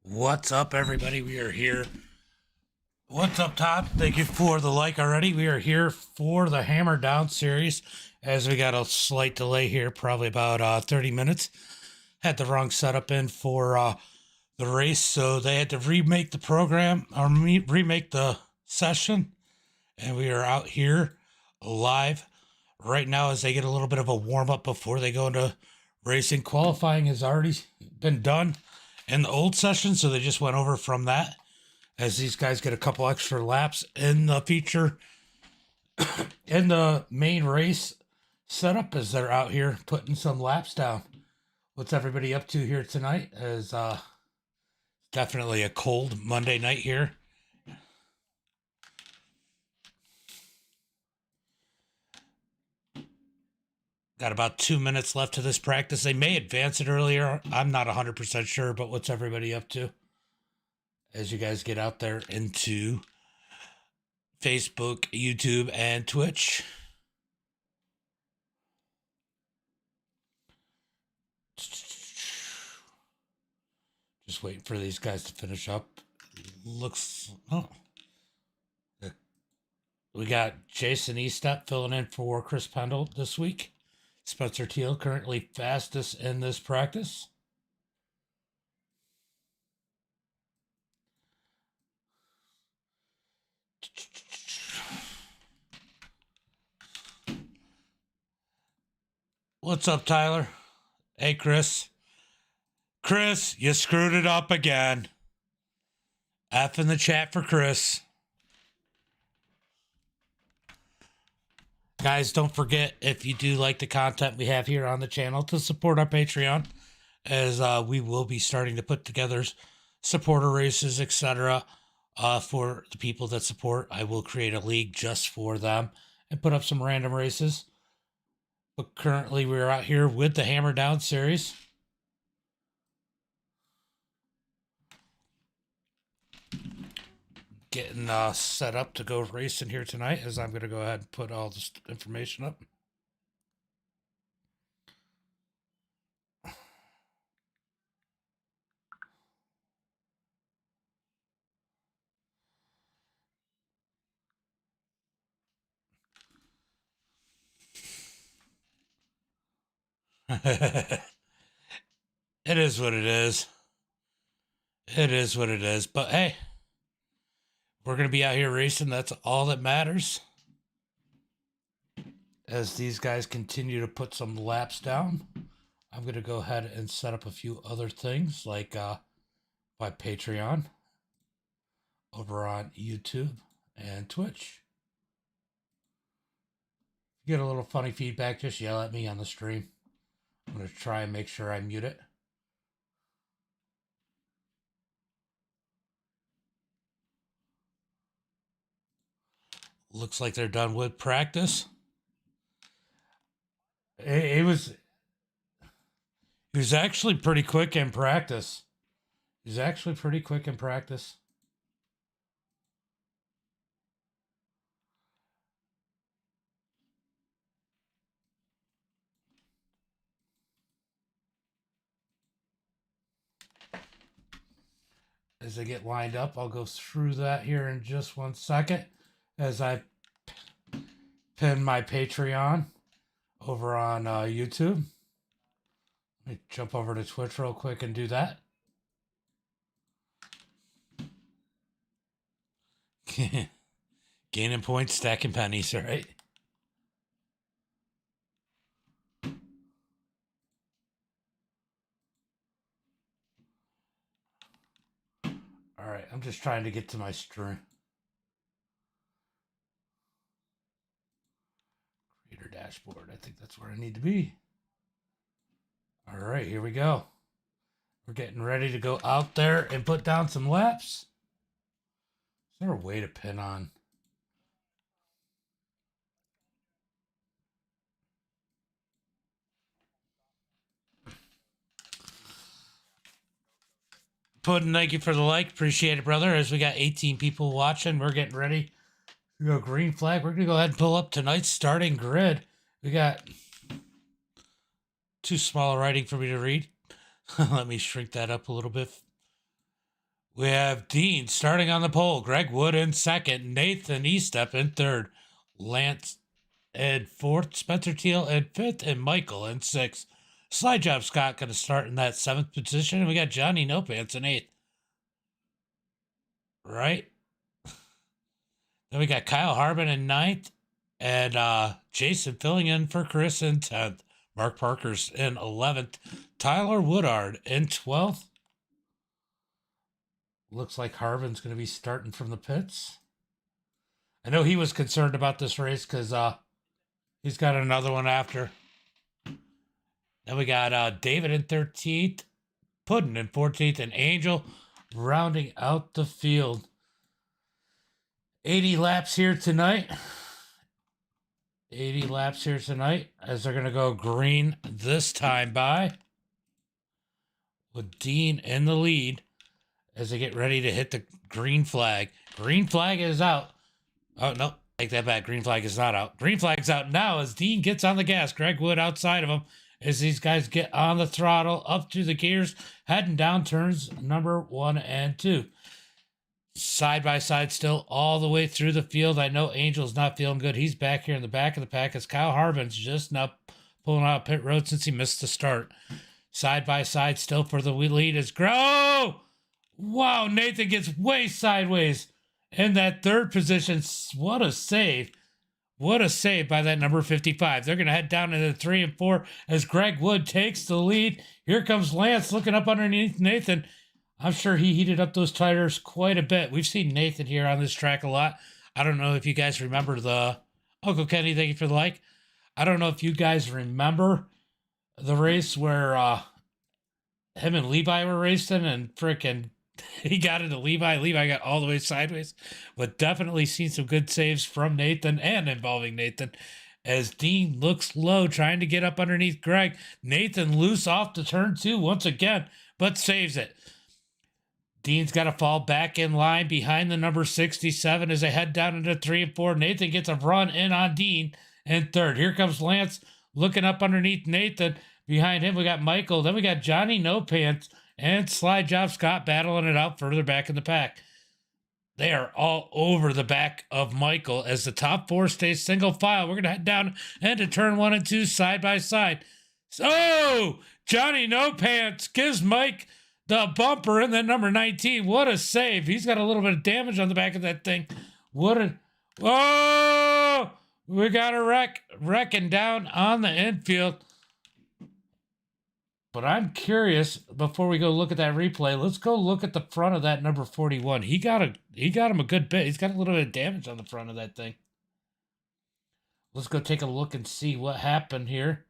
What's up, everybody? We are here. What's up, Todd? Thank you for the like already. We are here for the Hammer Down series, as we got a slight delay here, probably about 30 minutes. Had the wrong setup in for the race, so they had to remake the program or remake the session, and we are out here live right now as they get a little bit of a warm up before they go into racing. Qualifying has already been done in the old session, so they just went over from that as these guys get a couple extra laps in the feature in the main race setup as they're out here putting some laps down. What's everybody up to here tonight? Is definitely a cold Monday night here. Got about 2 minutes left to this practice. They may advance it earlier. I'm not 100% sure, but what's everybody up to as you guys get out there into Facebook, YouTube, and Twitch? Just waiting for these guys to finish up. Looks, we got Jason Estep filling in for Chris Pendle this week. Spencer Teal currently fastest in this practice. What's up, Tyler? Hey, Chris. Chris, you screwed it up again. F in the chat for Chris. Guys, don't forget, if you do like the content we have here on the channel, to support our Patreon, as we will be starting to put together supporter races, etc. For the people that support. I will create a league just for them and put up some random races. But currently, we're out here with the Hammer Down series. Getting set up to go racing here tonight, as I'm going to go ahead and put all this information up. It is what it is. It is what it is. But hey, we're going to be out here racing. That's all that matters. As these guys continue to put some laps down, I'm going to go ahead and set up a few other things like my Patreon over on YouTube and Twitch. If you get a little funny feedback, just yell at me on the stream. I'm going to try and make sure I mute it. Looks like they're done with practice. It was actually pretty quick in practice. He was actually pretty quick in practice. As they get lined up, I'll go through that here in just 1 second as I pin my Patreon over on YouTube. Let me jump over to Twitch real quick and do that. Gaining points, stacking pennies, right? All right, I'm just trying to get to my stream. Creator dashboard. I think that's where I need to be. All right, here we go. We're getting ready to go out there and put down some laps. Is there a way to pin on? Puddin', thank you for the like. Appreciate it, brother. As we got 18 people watching, we're getting ready to go green flag. We're going to go ahead and pull up tonight's starting grid. We got too small writing for me to read. Let me shrink that up a little bit. We have Dean starting on the pole, Greg Wood in second, Nathan Estep in third, Lance in fourth, Spencer Teal in fifth, and Michael in sixth. Slide Job Scott going to start in that seventh position, and we got Johnny No Pants in eighth. Right? Then we got Kyle Harbin in ninth, and Jason filling in for Chris in 10th. Mark Parker's in 11th. Tyler Woodard in 12th. Looks like Harbin's going to be starting from the pits. I know he was concerned about this race because he's got another one after. Then we got David in 13th, Puddin in 14th, and Angel rounding out the field. 80 laps here tonight. 80 laps here tonight as they're going to go green this time by, with Dean in the lead as they get ready to hit the green flag. Green flag is out. Oh, no, take that back. Green flag is not out. Green flag's out now as Dean gets on the gas. Greg Wood outside of him as these guys get on the throttle, up to the gears, heading down turns number 1 and 2. Side by side still all the way through the field. I know Angel's not feeling good. He's back here in the back of the pack as Kyle Harbin's just now pulling out pit road since he missed the start. Side by side still for the lead is Grow. Wow, Nathan gets way sideways in that third position. What a save. What a save by that number 55. They're going to head down into 3 and 4 as Greg Wood takes the lead. Here comes Lance looking up underneath Nathan. I'm sure he heated up those tires quite a bit. We've seen Nathan here on this track a lot. I don't know if you guys remember the Uncle Kenny, thank you for the like. I don't know if you guys remember the race where him and Levi were racing and frickin' he got into Levi. Levi got all the way sideways, but definitely seen some good saves from Nathan and involving Nathan as Dean looks low trying to get up underneath Greg. Nathan loose off to turn 2 once again, but saves it. Dean's got to fall back in line behind the number 67 as they head down into 3 and 4. Nathan gets a run in on Dean in third. Here comes Lance looking up underneath Nathan. Behind him, we got Michael. Then we got Johnny No Pants and Slide Job Scott battling it out further back in the pack. They are all over the back of Michael as the top 4 stays single file. We're going to head down into turn 1 and 2 side by side. So, Johnny No Pants gives Mike the bumper, and then number 19. What a save. He's got a little bit of damage on the back of that thing. Oh, we got a wrecking down on the infield. But I'm curious, before we go look at that replay, let's go look at the front of that number 41. He got him a good bit. He's got a little bit of damage on the front of that thing. Let's go take a look and see what happened here.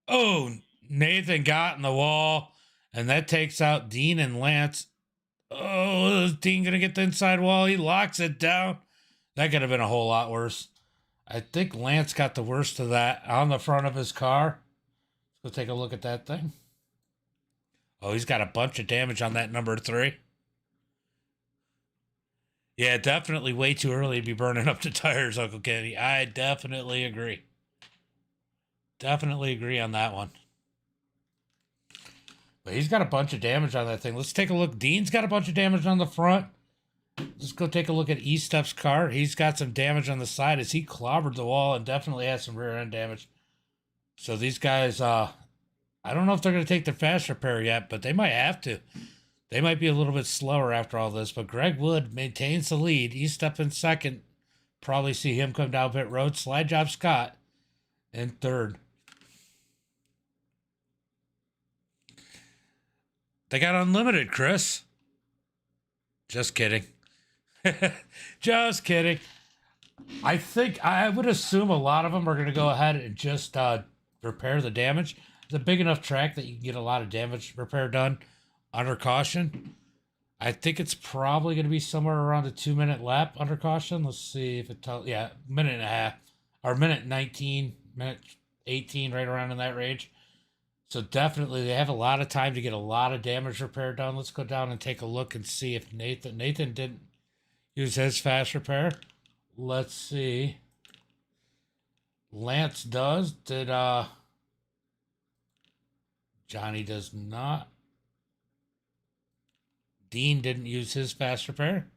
Oh, Nathan got in the wall, and that takes out Dean and Lance. Oh, is Dean going to get the inside wall? He locks it down. That could have been a whole lot worse. I think Lance got the worst of that on the front of his car. Let's go take a look at that thing. Oh, he's got a bunch of damage on that number 3. Yeah, definitely way too early to be burning up the tires, Uncle Kenny. I definitely agree. Definitely agree on that one. But he's got a bunch of damage on that thing. Let's take a look. Dean's got a bunch of damage on the front. Let's go take a look at E-Step's car. He's got some damage on the side as he clobbered the wall and definitely has some rear end damage. So these guys, I don't know if they're going to take their fast repair yet, but they might have to. They might be a little bit slower after all this. But Greg Wood maintains the lead. E-Step in second. Probably see him come down pit road. Slide Job Scott in third. They got unlimited, Chris. Just kidding. Just kidding. I think I would assume a lot of them are going to go ahead and just repair the damage. It's a big enough track that you can get a lot of damage repair done under caution. I think it's probably going to be somewhere around a 2-minute lap under caution. Let's see if it tells. Yeah, minute and a half or minute 19, minute 18, right around in that range. So definitely they have a lot of time to get a lot of damage repair done. Let's go down and take a look and see if Nathan didn't use his fast repair. Let's see. Lance does. Did Johnny does not. Dean didn't use his fast repair.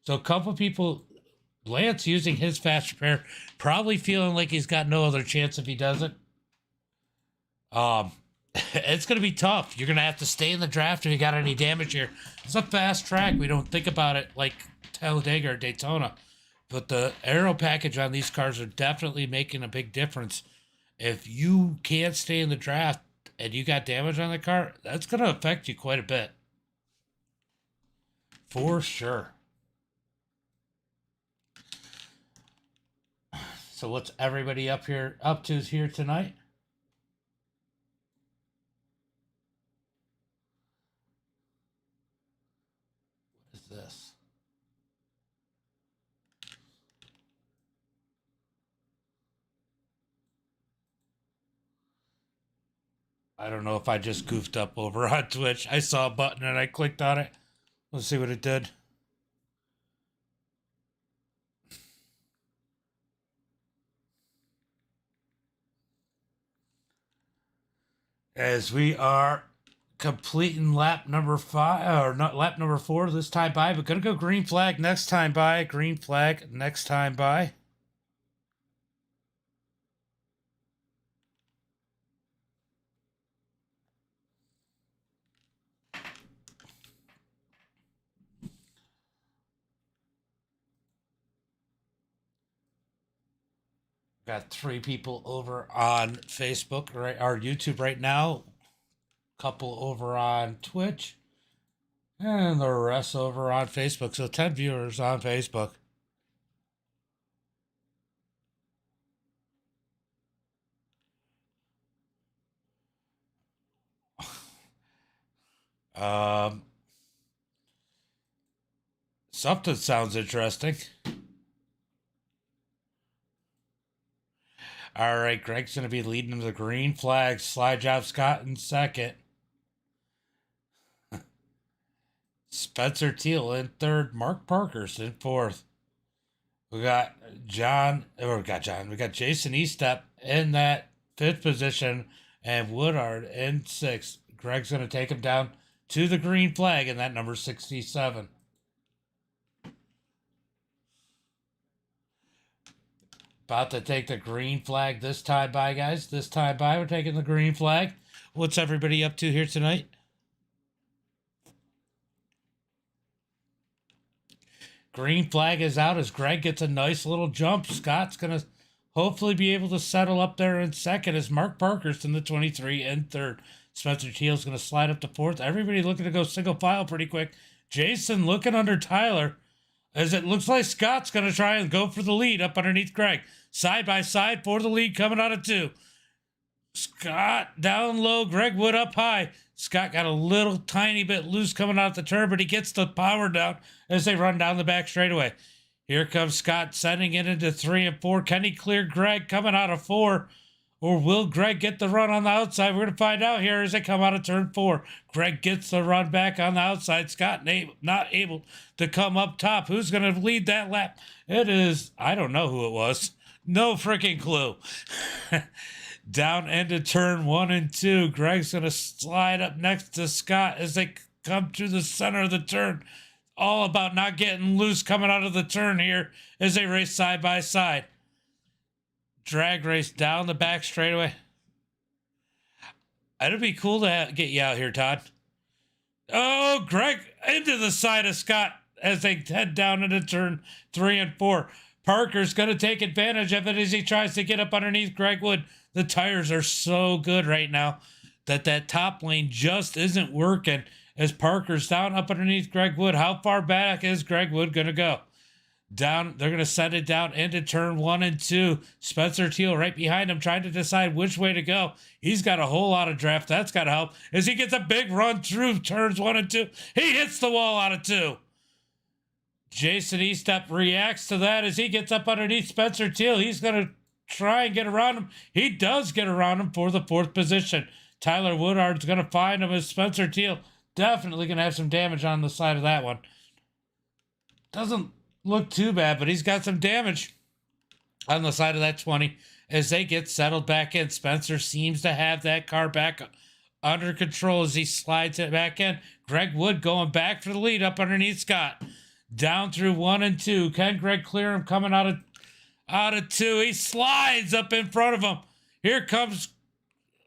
So a couple people, Lance using his fast repair, probably feeling like he's got no other chance if he doesn't. It's going to be tough. You're going to have to stay in the draft if you got any damage here. It's a fast track. We don't think about it like Talladega or Daytona. But the aero package on these cars are definitely making a big difference. If you can't stay in the draft and you got damage on the car, that's going to affect you quite a bit. For sure. So what's everybody up to here tonight? What is this? I don't know if I just goofed up over on Twitch. I saw a button and I clicked on it. Let's see what it did. As we are completing lap number 5, or not lap number 4 this time by, but gonna go green flag next time by. Green flag next time by. Got 3 people over on Facebook, right, or YouTube right now. Couple over on Twitch. And the rest over on Facebook. So 10 viewers on Facebook. Something sounds interesting. All right, Greg's going to be leading the green flag. Slide job Scott in second. Spencer Teal in third. Mark Parkhurst in fourth. We got Jason Estep in that fifth position and Woodard in sixth. Greg's going to take him down to the green flag in that number 67. About to take the green flag this time by, guys. This time by, we're taking the green flag. What's everybody up to here tonight? Green flag is out as Greg gets a nice little jump. Scott's going to hopefully be able to settle up there in second as Mark Parkhurst in the 23 and third. Spencer Teal's going to slide up to fourth. Everybody looking to go single file pretty quick. Jason looking under Tyler as it looks like Scott's going to try and go for the lead up underneath Greg. Side by side for the lead coming out of 2. Scott down low, Greg Wood up high. Scott got a little tiny bit loose coming out the turn, but he gets the power down as they run down the back straightaway. Here comes Scott sending it into 3 and 4. Can he clear Greg coming out of 4? Or will Greg get the run on the outside? We're going to find out here as they come out of turn 4. Greg gets the run back on the outside. Scott not able to come up top. Who's going to lead that lap? It is, I don't know who it was. No freaking clue. Down into turn 1 and 2. Greg's going to slide up next to Scott as they come to the center of the turn. All about not getting loose coming out of the turn here as they race side by side. Drag race down the back straightaway. It'd be cool to get you out here, Todd. Oh, Greg into the side of Scott as they head down into turn 3 and 4. Parker's going to take advantage of it as he tries to get up underneath Greg Wood. The tires are so good right now that top lane just isn't working as Parker's down up underneath Greg Wood. How far back is Greg Wood going to go? Down, they're going to send it down into turn 1 and 2. Spencer Teal right behind him trying to decide which way to go. He's got a whole lot of draft. That's got to help as he gets a big run through turns 1 and 2. He hits the wall out of 2. Jason Estep reacts to that as he gets up underneath Spencer Teal. He's going to try and get around him. He does get around him for the 4th position. Tyler Woodard's going to find him as Spencer Teal definitely going to have some damage on the side of that one. Doesn't look too bad, but he's got some damage on the side of that 20 as they get settled back in. Spencer seems to have that car back under control as he slides it back in. Greg Wood going back for the lead up underneath Scott. Down through 1 and 2. Can Greg clear him coming out of 2? He slides up in front of him. Here comes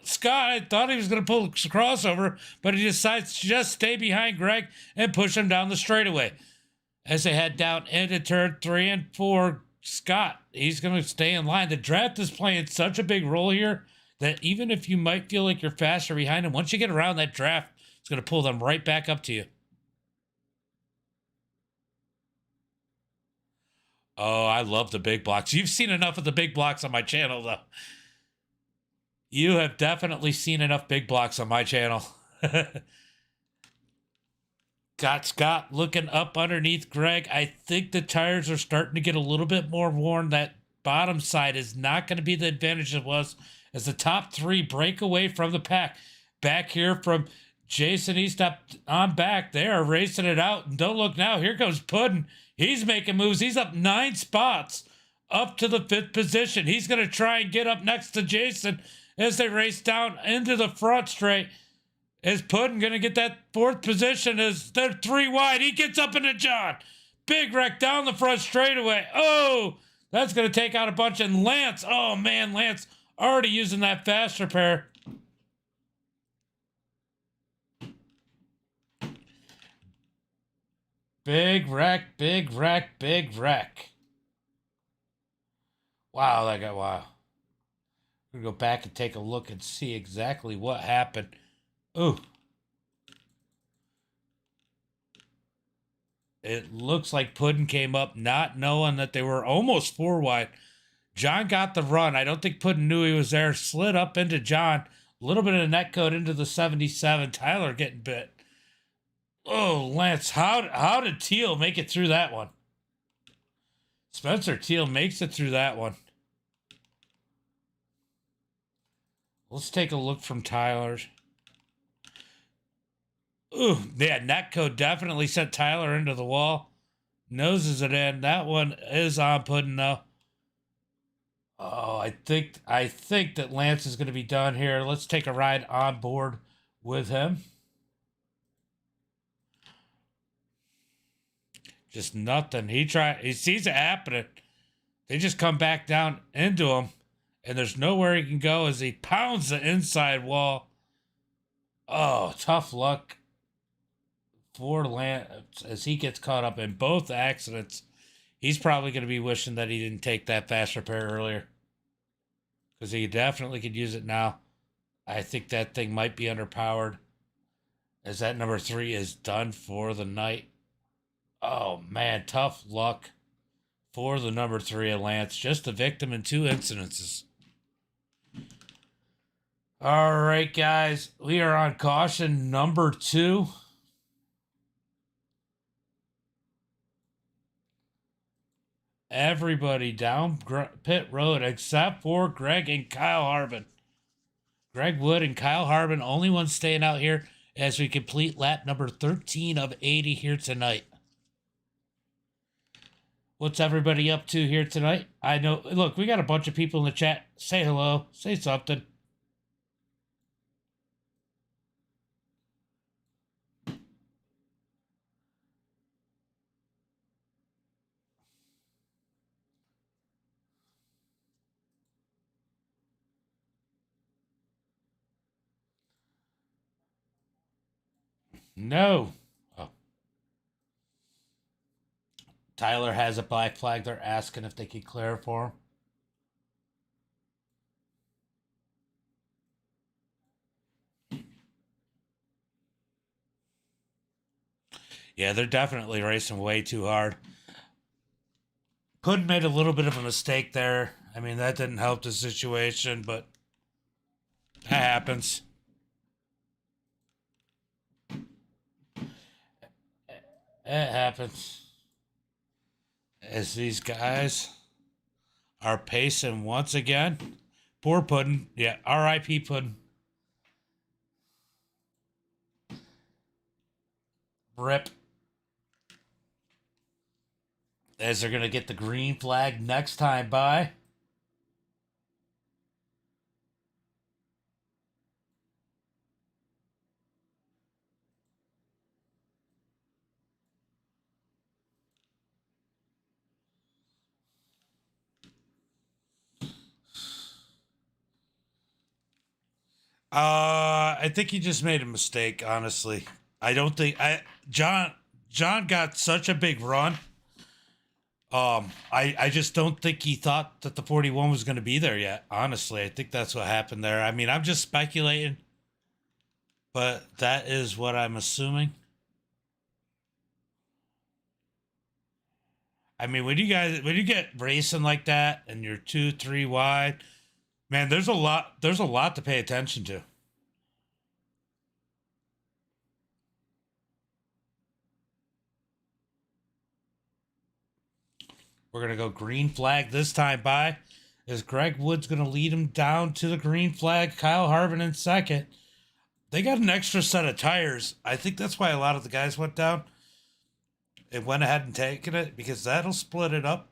Scott. I thought he was going to pull a crossover, but he decides to just stay behind Greg and push him down the straightaway. As they head down into turn 3 and 4, Scott, he's going to stay in line. The draft is playing such a big role here that even if you might feel like you're faster behind him, once you get around that draft, it's going to pull them right back up to you. Oh, I love the big blocks. You've seen enough of the big blocks on my channel, though. You have definitely seen enough big blocks on my channel. Got Scott looking up underneath Greg. I think the tires are starting to get a little bit more worn. That bottom side is not going to be the advantage it was as the top 3 break away from the pack. Back here from Jason Eastop on back. They are racing it out. And don't look now. Here comes Puddin'. He's making moves. He's up 9 spots up to the 5th position. He's going to try and get up next to Jason as they race down into the front straight. Is Puddin' going to get that 4th position as they're 3 wide? He gets up into John. Big wreck down the front straightaway. Oh, that's going to take out a bunch. And Lance, oh man, Lance already using that fast repair. Big wreck, big wreck, big wreck. Wow, that got wow. We're going to go back and take a look and see exactly what happened. Ooh. It looks like Puddin' came up not knowing that they were almost 4 wide. John got the run. I don't think Puddin' knew he was there. Slid up into John. A little bit of net code into the 77. Tyler getting bit. Oh, Lance, how did Teal make it through that one? Spencer Teal makes it through that one. Let's take a look from Tyler's. Ooh, yeah, netcode definitely sent Tyler into the wall. Noses it in. That one is on Puddin' though. Oh, I think that Lance is going to be done here. Let's take a ride on board with him. Just nothing. He sees it happening. They just come back down into him, and there's nowhere he can go as he pounds the inside wall. Oh, tough luck for Lance as he gets caught up in both accidents. He's probably going to be wishing that he didn't take that fast repair earlier, because he definitely could use it now. I think that thing might be underpowered as that number 3 is done for the night. Oh, man, tough luck for the number 3 of Lance. Just a victim in 2 incidences. All right, guys. We are on caution number 2. Everybody down pit road except for Greg and Kyle Harbin. Greg Wood and Kyle Harbin, only ones staying out here as we complete lap number 13 of 80 here tonight. What's everybody up to here tonight? I know, look, we got a bunch of people in the chat. Say hello. Say something. No. Oh. Tyler has a black flag. They're asking if they can clear for him. Yeah, they're definitely racing way too hard. Puddin' made a little bit of a mistake there. I mean, that didn't help the situation, but that happens. It happens. As these guys are pacing once again. Poor Puddin'. Yeah, R.I.P. Puddin'. Rip. As they're going to get the green flag next time by. I think he just made a mistake, honestly. I don't think John got such a big run. I just don't think he thought that the 41 was going to be there yet. Honestly, I think that's what happened there. I mean, I'm just speculating, but that is what I'm assuming. I mean, when you get racing like that and you're 2, 3 wide, man, there's a lot to pay attention to. We're gonna go green flag this time by. Is Greg Woods gonna lead him down to the green flag? Kyle Harvin in second. They got an extra set of tires. I think that's why a lot of the guys went down and went ahead and taken it because that'll split it up.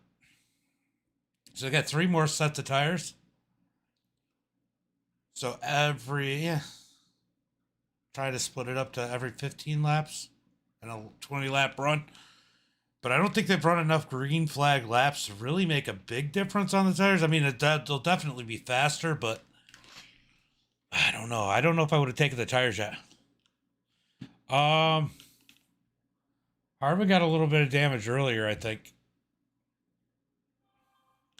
So they got 3 more sets of tires. So try to split it up to every 15 laps and a 20 lap run. But I don't think they've run enough green flag laps to really make a big difference on the tires. I mean, they'll definitely be faster, but I don't know. I don't know if I would have taken the tires yet. Harvin got a little bit of damage earlier, I think.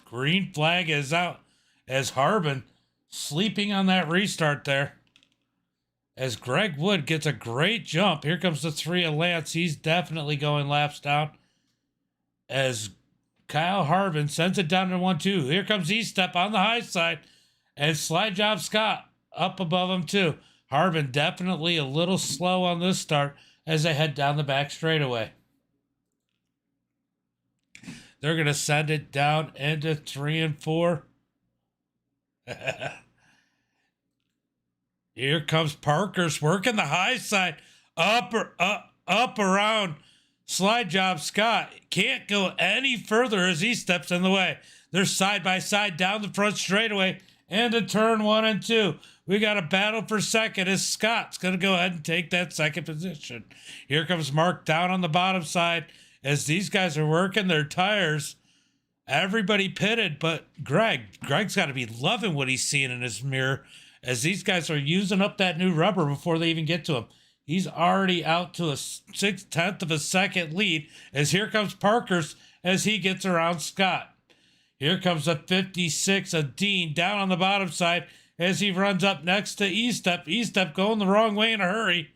Green flag is out as Harvin sleeping on that restart there. As Greg Wood gets a great jump. Here comes the 3 of Lance. He's definitely going laps down. As Kyle Harvin sends it down to 1-2. Here comes E-Step on the high side. And Slide Job Scott up above him too. Harvin definitely a little slow on this start as they head down the back straightaway. They're going to send it down into 3 and 4. Here comes Parker's working the high side. Up around Slide Job Scott. Can't go any further as he steps in the way. They're side by side down the front straightaway into turn 1 and 2. We got a battle for second as Scott's going to go ahead and take that second position. Here comes Mark down on the bottom side as these guys are working their tires. Everybody pitted, but Greg's got to be loving what he's seeing in his mirror as these guys are using up that new rubber before they even get to him. He's already out to a 6/10 of a second lead as here comes Parker's as he gets around Scott. Here comes the 56 of Dean down on the bottom side as he runs up next to E-Step. E-Step going the wrong way in a hurry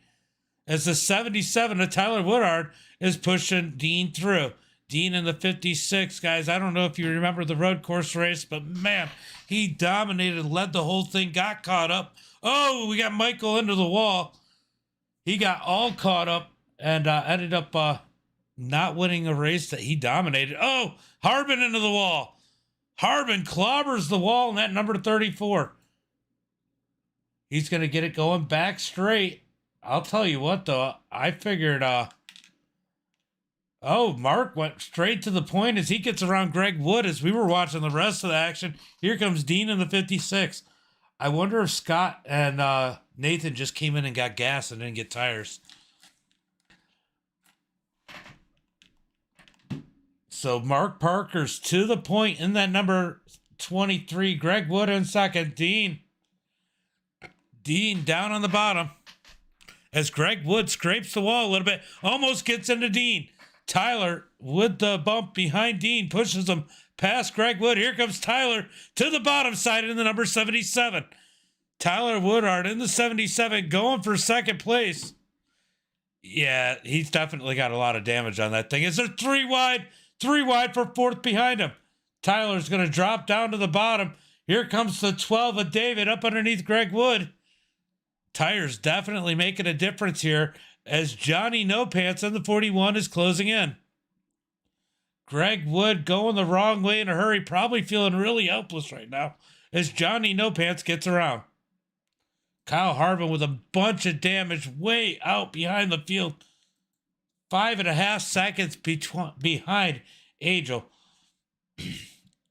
as the 77 of Tyler Woodard is pushing Dean through. Dean in the 56, guys, I don't know if you remember the road course race, but man, he dominated, led the whole thing, got caught up. Oh, we got Michael into the wall. He got all caught up and ended up not winning a race that he dominated. Oh, Harvin into the wall. Harvin clobbers the wall in that number 34. He's going to get it going back straight. I'll tell you what, though. I figured, Mark went straight to the point as he gets around Greg Wood as we were watching the rest of the action. Here comes Dean in the 56. I wonder if Scott and Nathan just came in and got gas and didn't get tires. So Mark Parker's to the point in that number 23. Greg Wood in second. Dean down on the bottom as Greg Wood scrapes the wall a little bit. Almost gets into Dean. Tyler with the bump behind Dean pushes him past Greg Wood. Here comes Tyler to the bottom side in the number 77. Tyler Woodard in the 77 going for second place. Yeah, he's definitely got a lot of damage on that thing. Is there 3 wide for fourth behind him? Tyler's going to drop down to the bottom. Here comes the 12 of David up underneath Greg Wood. Tires definitely making a difference here as Johnny No Pants in the 41 is closing in. Greg Wood going the wrong way in a hurry, probably feeling really helpless right now as Johnny No Pants gets around. Kyle Harvin with a bunch of damage way out behind the field. 5.5 seconds behind Angel.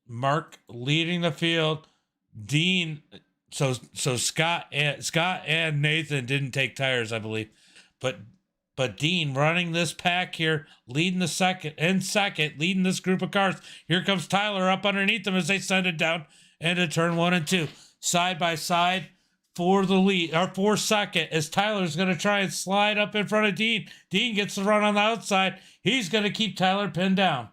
Mark leading the field. Dean, so Scott and Nathan didn't take tires, I believe. But Dean running this pack here, leading the second, leading this group of cars. Here comes Tyler up underneath them as they send it down into turn 1 and 2. Side by side, for the lead, or for second, as Tyler's going to try and slide up in front of Dean. Dean gets the run on the outside. He's going to keep Tyler pinned down.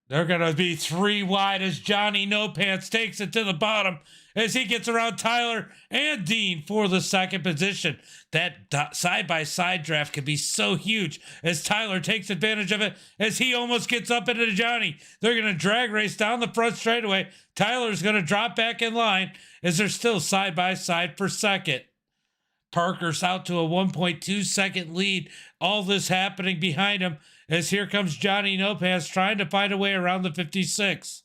They're going to be 3 wide as Johnny No Pants takes it to the bottom as he gets around Tyler and Dean for the second position. That side-by-side draft can be so huge as Tyler takes advantage of it as he almost gets up into Johnny. They're going to drag race down the front straightaway. Tyler's going to drop back in line as they're still side-by-side for second. Parker's out to a 1.2 second lead. All this happening behind him as here comes Johnny No Pants trying to find a way around the 56.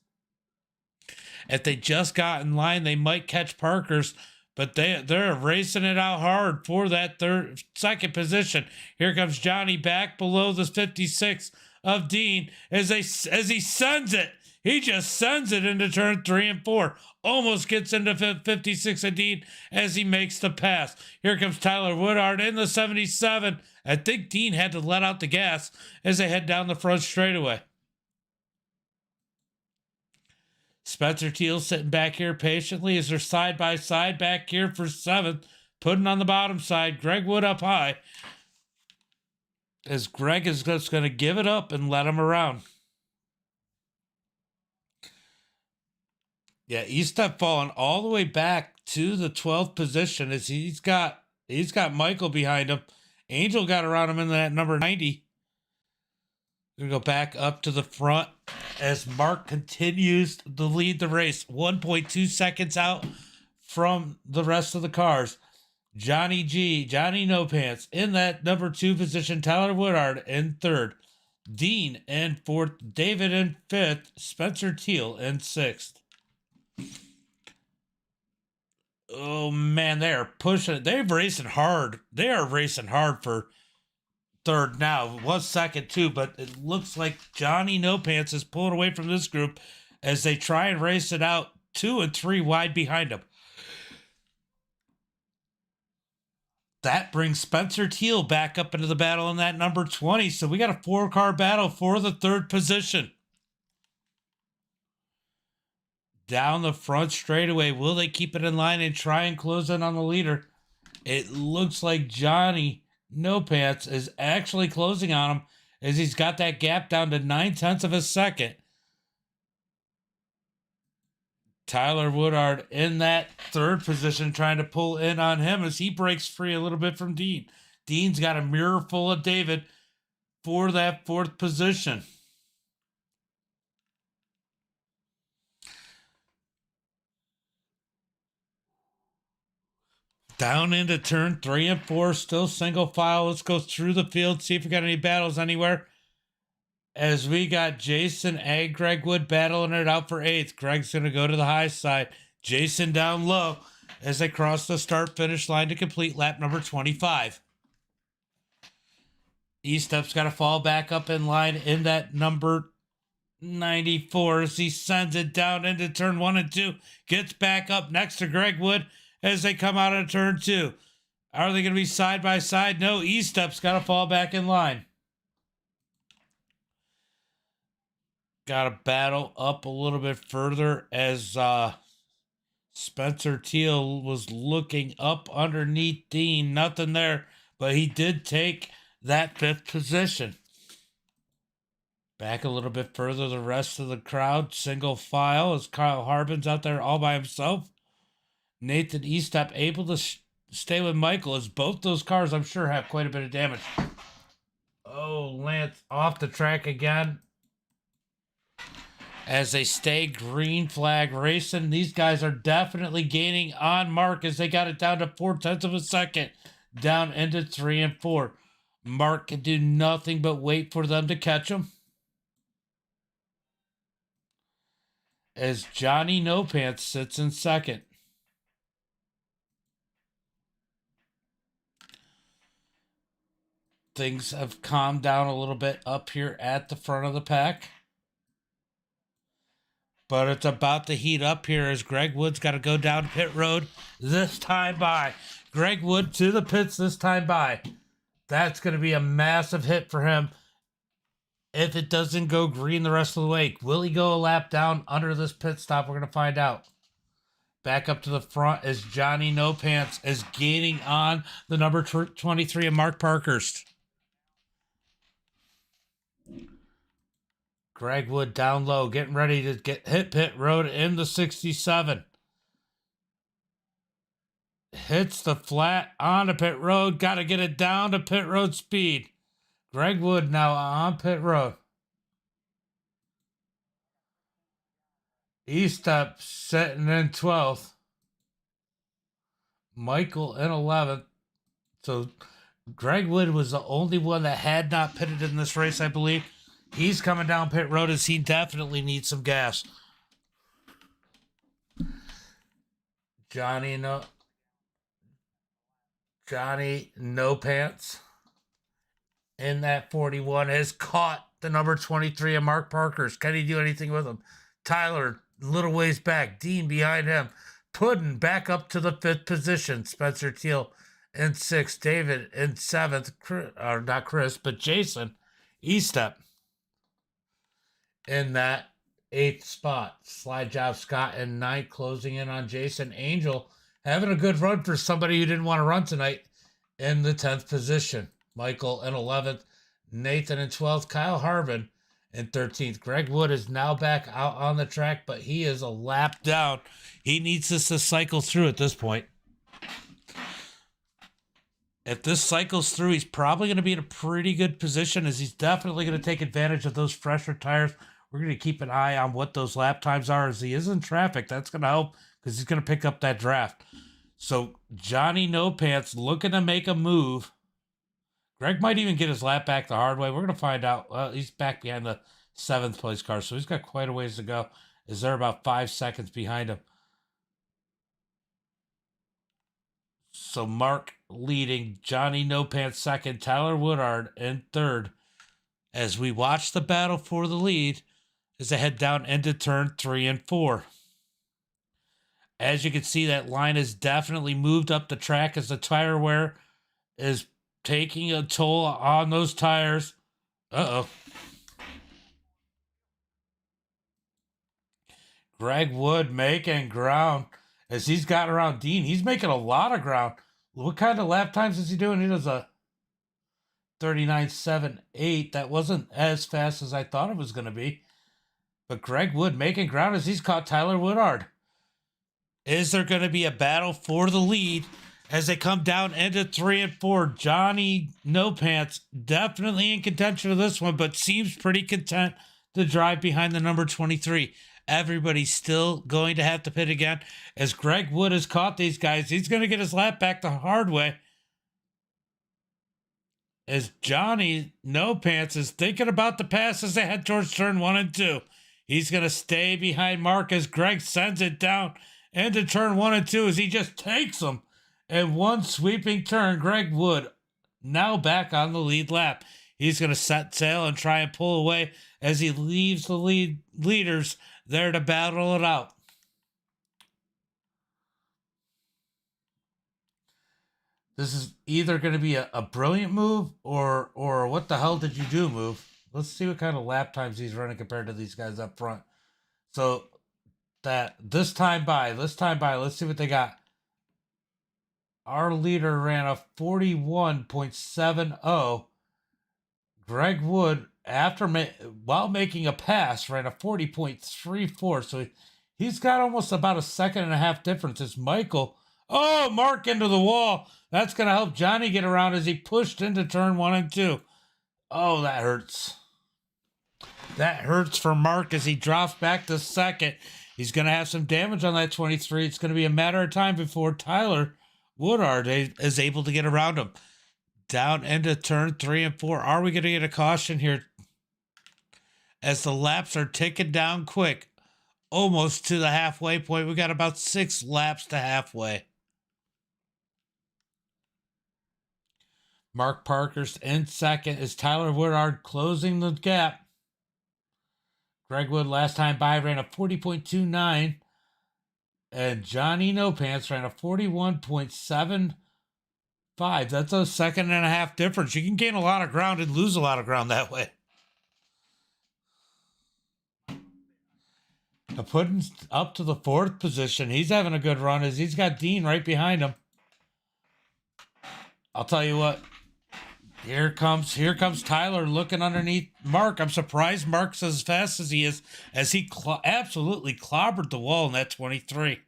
If they just got in line, they might catch Parker's, but they're racing it out hard for that second position. Here comes Johnny back below the 56 of Dean as he sends it. He just sends it into turn 3 and 4. Almost gets into 56 of Dean as he makes the pass. Here comes Tyler Woodard in the 77. I think Dean had to let out the gas as they head down the front straightaway. Spencer Teal sitting back here patiently as they're side by side back here for 7th. Putting on the bottom side. Greg Wood up high. As Greg is just going to give it up and let him around. Yeah, E-Step falling all the way back to the 12th position as he's got Michael behind him. Angel got around him in that number 90. We're going to go back up to the front as Mark continues to lead the race. 1.2 seconds out from the rest of the cars. Johnny No Pants in that number 2 position. Tyler Woodard in 3rd. Dean in 4th. David in 5th. Spencer Teal in 6th. Oh man, they are pushing it. They're racing hard. They are racing hard for 3rd now. It was 2nd too, but it looks like Johnny No Pants is pulling away from this group as they try and race it out 2 and 3 wide behind him. That brings Spencer Teal back up into the battle in that number 20. So we got a 4-car battle for the 3rd position. Down the front straightaway. Will they keep it in line and try and close in on the leader? It looks like Johnny No Pants is actually closing on him as he's got that gap down to 0.9 of a second. Tyler Woodard in that 3rd position trying to pull in on him as he breaks free a little bit from Dean. Dean's got a mirror full of David for that 4th position. Down into turn 3 and 4, still single file. Let's go through the field, see if we got any battles anywhere. As we got Jason and Greg Wood battling it out for 8th. Greg's going to go to the high side. Jason down low as they cross the start-finish line to complete lap number 25. E-Step's got to fall back up in line in that number 94 as he sends it down into turn 1 and 2. Gets back up next to Greg Wood as they come out of turn 2. Are they going to be side by side? No, E-Step's got to fall back in line. Got to battle up a little bit further as Spencer Teal was looking up underneath Dean. Nothing there, but he did take that 5th position. Back a little bit further, the rest of the crowd, single file, as Kyle Harbin's out there all by himself. Nathan E-Step able to stay with Michael as both those cars, I'm sure, have quite a bit of damage. Oh, Lance off the track again. As they stay green flag racing, these guys are definitely gaining on Mark as they got it down to 0.4 of a second, down into 3 and 4. Mark can do nothing but wait for them to catch him. As Johnny No Pants sits in 2nd. Things have calmed down a little bit up here at the front of the pack. But it's about to heat up here as Greg Wood's got to go down pit road this time by. Greg Wood to the pits this time by. That's going to be a massive hit for him. if it doesn't go green the rest of the way. Will he go a lap down under this pit stop? We're going to find out. Back up to the front as Johnny No Pants is gaining on the number 23 of Mark Parkhurst. Greg Wood down low, getting ready to hit pit road in the 67. Hits the flat on the pit road. Got to get it down to pit road speed. Greg Wood now on pit road. E-Step sitting in 12th. Michael in 11th. So Greg Wood was the only one that had not pitted in this race, I believe. He's coming down pit road as he definitely needs some gas. Johnny No Pants in that 41 has caught the number 23 of Mark Parkhurst. Can he do anything with him? Tyler, little ways back. Dean behind him. Puddin back up to the 5th position. Spencer Teal in 6th. David in 7th. Or not Chris, but Jason E-Step in that 8th spot. Slide job Scott in 9th, closing in on Jason. Angel having a good run for somebody who didn't want to run tonight in the 10th position. Michael in 11th. Nathan in 12th. Kyle Harvin in 13th. Greg Wood is now back out on the track, but he is a lap down. He needs this to cycle through at this point. If this cycles through, he's probably going to be in a pretty good position, as he's definitely going to take advantage of those fresher tires. We're going to keep an eye on what those lap times are as he is in traffic. That's going to help because he's going to pick up that draft. So Johnny No Pants looking to make a move. Greg might even get his lap back the hard way. We're going to find out. Well, he's back behind the 7th place car, so he's got quite a ways to go. Is there about 5 seconds behind him? So Mark leading, Johnny No Pants second, Tyler Woodard in 3rd. As we watch the battle for the lead as they head down into turn 3 and 4. As you can see, that line has definitely moved up the track as the tire wear is taking a toll on those tires. Uh-oh. Greg Wood making ground as he's got around Dean. He's making a lot of ground. What kind of lap times is he doing? He does a 39.78. That wasn't as fast as I thought it was going to be. But Greg Wood making ground as he's caught Tyler Woodard. Is there going to be a battle for the lead as they come down into 3 and 4? Johnny No Pants definitely in contention for this one, but seems pretty content to drive behind the number 23. Everybody's still going to have to pit again. As Greg Wood has caught these guys, he's going to get his lap back the hard way. As Johnny No Pants is thinking about the pass as they head towards turn 1 and 2. He's going to stay behind Mark as Greg sends it down into turn 1 and 2 as he just takes them. In one sweeping turn, Greg Wood now back on the lead lap. He's going to set sail and try and pull away as he leaves the leaders there to battle it out. This is either going to be a brilliant move or what the hell did you do move. Let's see what kind of lap times he's running compared to these guys up front. So that this time by, let's see what they got. Our leader ran a 41.70. Greg Wood, while making a pass, ran a 40.34. So he's got almost about a 1.5 seconds difference. It's Michael. Oh, Mark into the wall. That's going to help Johnny get around as he pushed into turn 1 and 2. Oh, that hurts. That hurts for Mark as he drops back to second. He's going to have some damage on that 23. It's going to be a matter of time before Tyler Woodard is able to get around him. Down into turn 3 and 4. Are we going to get a caution here? As the laps are ticking down quick. Almost to the halfway point. We got about 6 laps to halfway. Mark Parkhurst in second as Tyler Woodard closing the gap. Greg Wood last time by ran a 40.29. And Johnny No Pants ran a 41.75. That's a 1.5 seconds difference. You can gain a lot of ground and lose a lot of ground that way. Puddin's up to the 4th position. He's having a good run as he's got Dean right behind him. I'll tell you what. Here comes Tyler looking underneath Mark. I'm surprised Mark's as fast as he is, as he absolutely clobbered the wall in that 23.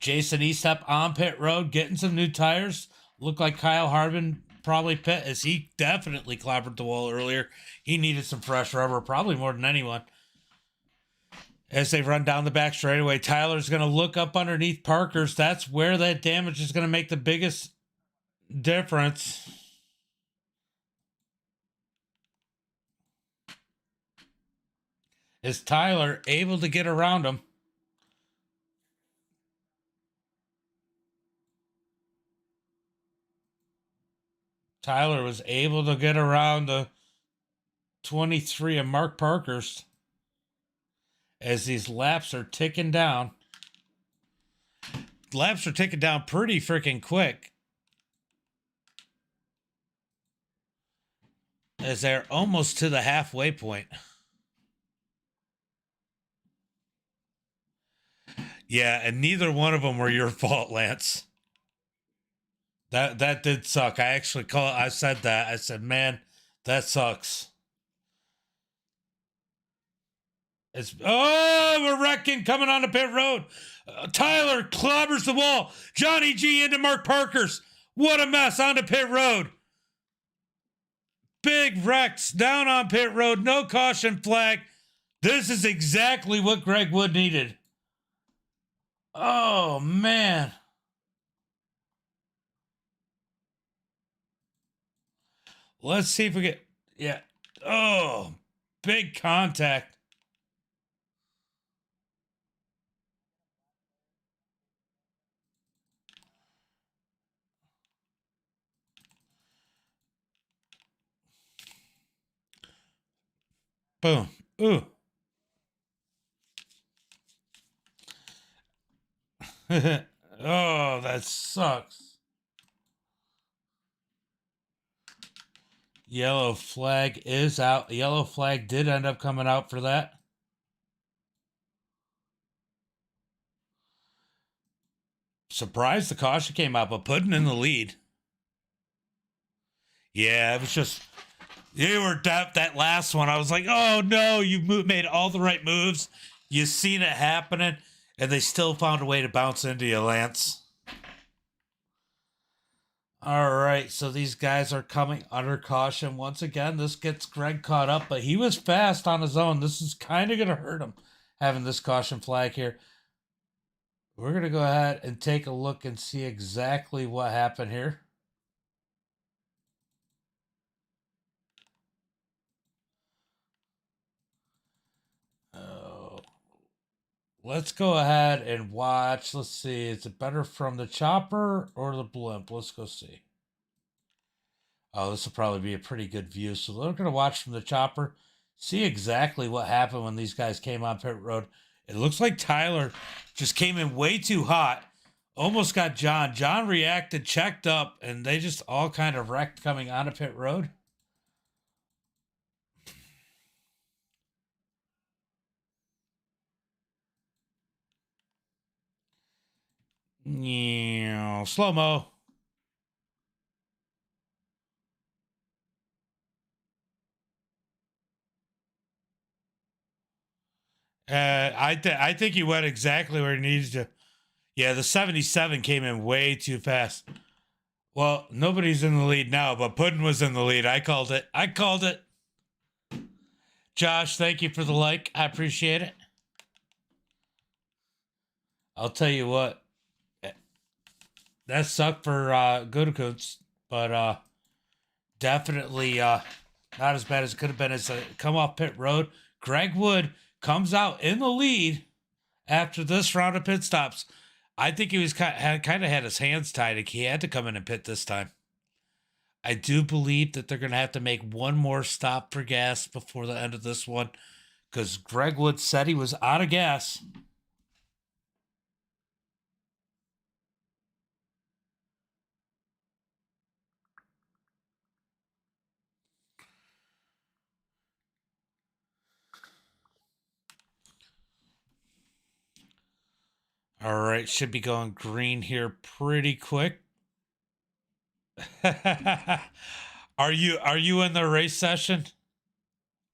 Jason Estep on pit road, getting some new tires. Looked like Kyle Harbin probably pit, as he definitely clobbered the wall earlier. He needed some fresh rubber, probably more than anyone. As they run down the back straightaway, Tyler's going to look up underneath Parker's. That's where that damage is going to make the biggest difference. Is Tyler able to get around him? Tyler was able to get around the 23 of Mark Parker's as these laps are ticking down. Laps are ticking down pretty freaking quick, as they're almost to the halfway point. Yeah, and neither one of them were your fault, Lance. That did suck. I said that. I said, man, that sucks. We're wrecking coming on the pit road. Tyler clobbers the wall. Johnny G into Mark Parker's. What a mess on the pit road. Big wrecks down on pit road. No caution flag. This is exactly what Greg Wood needed. Oh, man. Let's see if we get... Yeah. Oh, big contact. Boom. Ooh. Oh, that sucks. Yellow flag is out. Yellow flag did end up coming out for that. Surprised the caution came out, but Puddin in the lead. Yeah, it was just... You were that last one. I was like, oh no, you made all the right moves. You seen it happening, and they still found a way to bounce into you, Lance. All right, so these guys are coming under caution once again. This gets Greg caught up, but he was fast on his own. This is kind of going to hurt him, having this caution flag here. We're going to go ahead and take a look and see exactly what happened here. Let's go ahead and watch. Let's see. Is it better from the chopper or the blimp? Let's go see. Oh, this will probably be a pretty good view. So we're going to watch from the chopper, see exactly what happened when these guys came on pit road. It looks like Tyler just came in way too hot. Almost got John. John reacted, checked up, and they just all kind of wrecked coming onto pit road. Yeah, slow-mo. I think he went exactly where he needed to. Yeah, the 77 came in way too fast. Well, nobody's in the lead now, but Puddin was in the lead. I called it. I called it. Josh, thank you for the like. I appreciate it. I'll tell you what. That sucked for Gutekunst, but definitely not as bad as it could have been. As a come off pit road, Greg Wood comes out in the lead after this round of pit stops. I think he was kind of had his hands tied. He had to come in and pit this time. I do believe that they're going to have to make one more stop for gas before the end of this one, because Greg Wood said he was out of gas. All right, should be going green here pretty quick. Are you in the race session,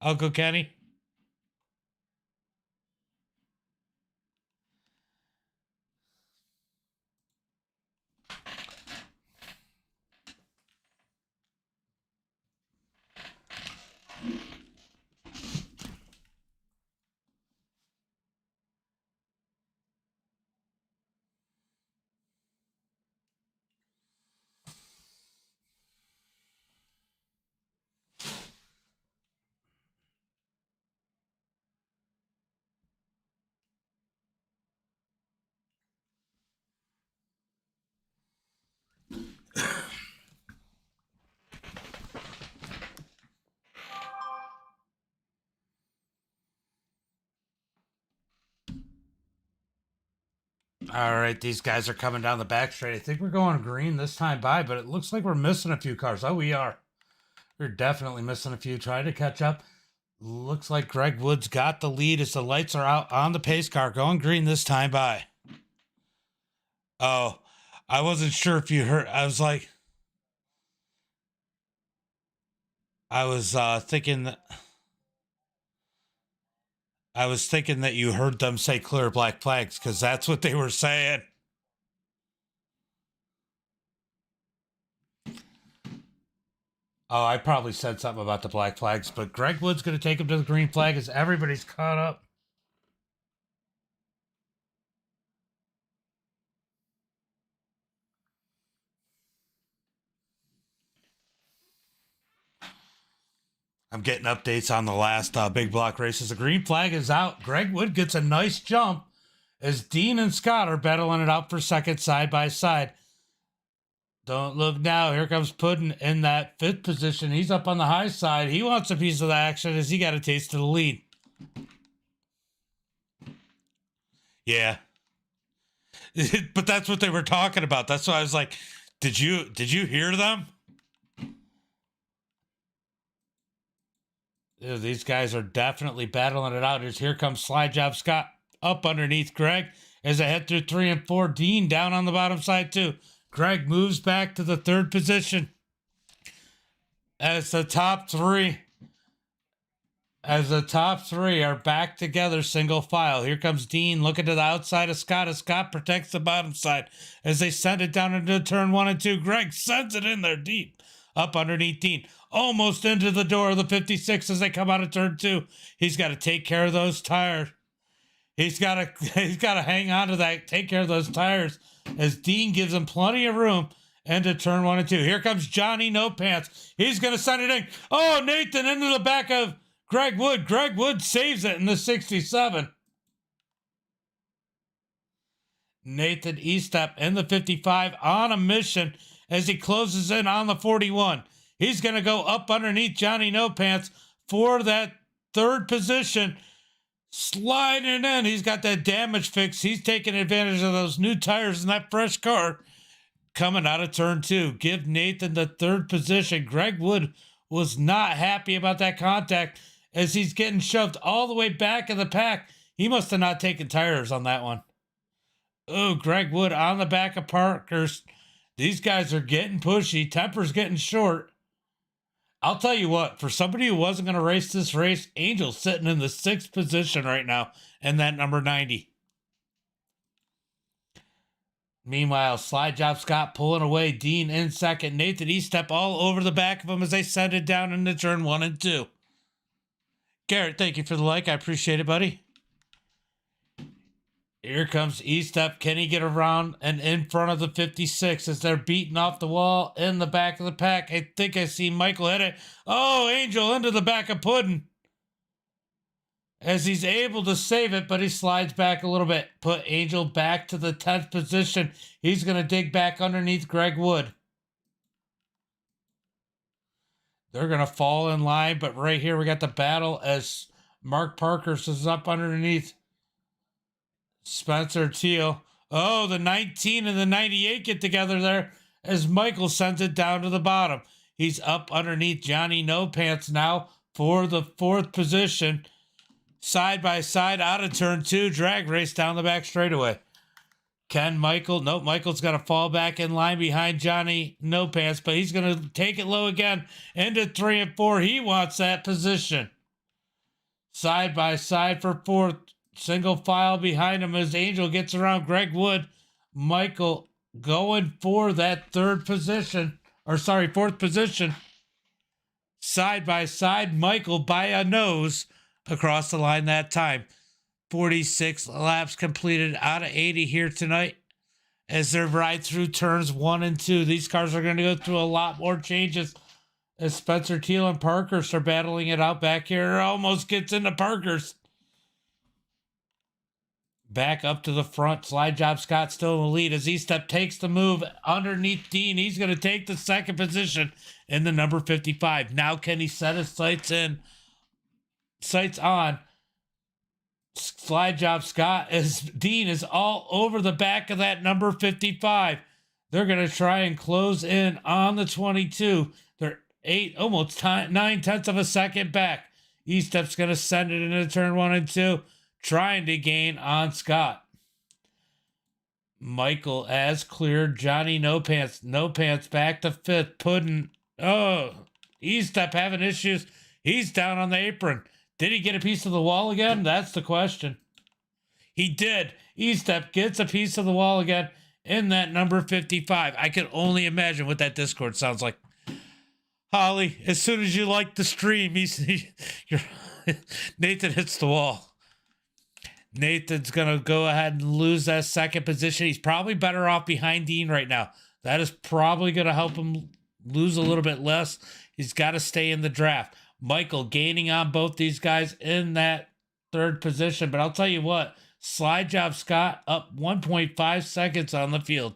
Uncle Kenny? All right, these guys are coming down the back straight. I think we're going green this time by, but it looks like we're missing a few cars. Oh, we are. We're definitely missing a few. Trying to catch up. Looks like Greg Woods got the lead as the lights are out on the pace car. Going green this time by. Oh, I wasn't sure if you heard. I was like, I was thinking that. I was thinking that you heard them say clear black flags because that's what they were saying. Oh, I probably said something about the black flags, but Greg Wood's going to take him to the green flag as everybody's caught up. I'm getting updates on the last big block races. The green flag is out. Greg Wood gets a nice jump as Dean and Scott are battling it out for second side by side. Don't look now. Here comes Puddin in that fifth position. He's up on the high side. He wants a piece of the action as he got a taste of the lead. Yeah. But that's what they were talking about. That's why I was like, did you hear them? These guys are definitely battling it out. Here comes Slide Job Scott up underneath Greg as they head through 3 and 4. Dean down on the bottom side too. Greg moves back to the third position as the top three are back together single file. Here comes Dean looking to the outside of Scott as Scott protects the bottom side as they send it down into turn 1 and 2. Greg sends it in there deep up underneath Dean, almost into the door of the 56 as they come out of turn 2. He's got to take care of those tires. He's got to hang on to that, take care of those tires as Dean gives him plenty of room into turn 1 and 2. Here comes Johnny No Pants. He's going to send it in. Oh, Nathan into the back of Greg Wood. Greg Wood saves it in the 67. Nathan Estep in the 55 on a mission as he closes in on the 41. He's going to go up underneath Johnny No Pants for that third position. Sliding in. He's got that damage fix. He's taking advantage of those new tires in that fresh car coming out of turn 2. Give Nathan the third position. Greg Wood was not happy about that contact as he's getting shoved all the way back in the pack. He must have not taken tires on that one. Oh, Greg Wood on the back of Parkhurst. These guys are getting pushy. Temper's getting short. I'll tell you what, for somebody who wasn't going to race this race, Angel's sitting in the 6th position right now in that number 90. Meanwhile, Slide Job Scott pulling away. Dean in second. Nathan Estep all over the back of him as they send it down into turn 1 and 2. Garrett, thank you for the like. I appreciate it, buddy. Here comes Estep. Can he get around and in front of the 56 as they're beating off the wall in the back of the pack? I think I see Michael hit it. Oh, Angel into the back of Puddin as he's able to save it, but he slides back a little bit. Put Angel back to the 10th position. He's going to dig back underneath Greg Wood. They're going to fall in line, but right here we got the battle as Mark Parkhurst is up underneath Spencer Teal. Oh, the 19 and the 98 get together there as Michael sends it down to the bottom. He's up underneath Johnny No Pants now for the 4th position. Side by side out of turn 2. Drag race down the back straightaway. Can Michael? Nope, Michael's going to fall back in line behind Johnny No Pants, but he's going to take it low again into 3 and 4. He wants that position. Side by side for fourth. Single file behind him as Angel gets around Greg Wood. Michael going for that fourth position. Side by side, Michael by a nose across the line that time. 46 laps completed out of 80 here tonight as they're right through turns 1 and 2. These cars are going to go through a lot more changes as Spencer Teal and Parkhurst are battling it out back here. It almost gets into Parkhurst. Back up to the front. Slide Job Scott still in the lead as E-Step takes the move underneath Dean. He's going to take the second position in the number 55. Now can he set his sights on Slide Job Scott as Dean is all over the back of that number 55. They're going to try and close in on the 22. They're 9/10 of a second back. E-Step's going to send it into turn 1 and 2, trying to gain on Scott. Michael as cleared. Johnny No Pants back to 5th. Puddin'. Oh, E-Step having issues. He's down on the apron. Did he get a piece of the wall again? That's the question. He did. E-Step gets a piece of the wall again in that number 55. I can only imagine what that Discord sounds like. Holly, as soon as you like the stream, Nathan hits the wall. Nathan's going to go ahead and lose that second position. He's probably better off behind Dean right now. That is probably going to help him lose a little bit less. He's got to stay in the draft. Michael gaining on both these guys in that third position. But I'll tell you what, Slide Job Scott up 1.5 seconds on the field.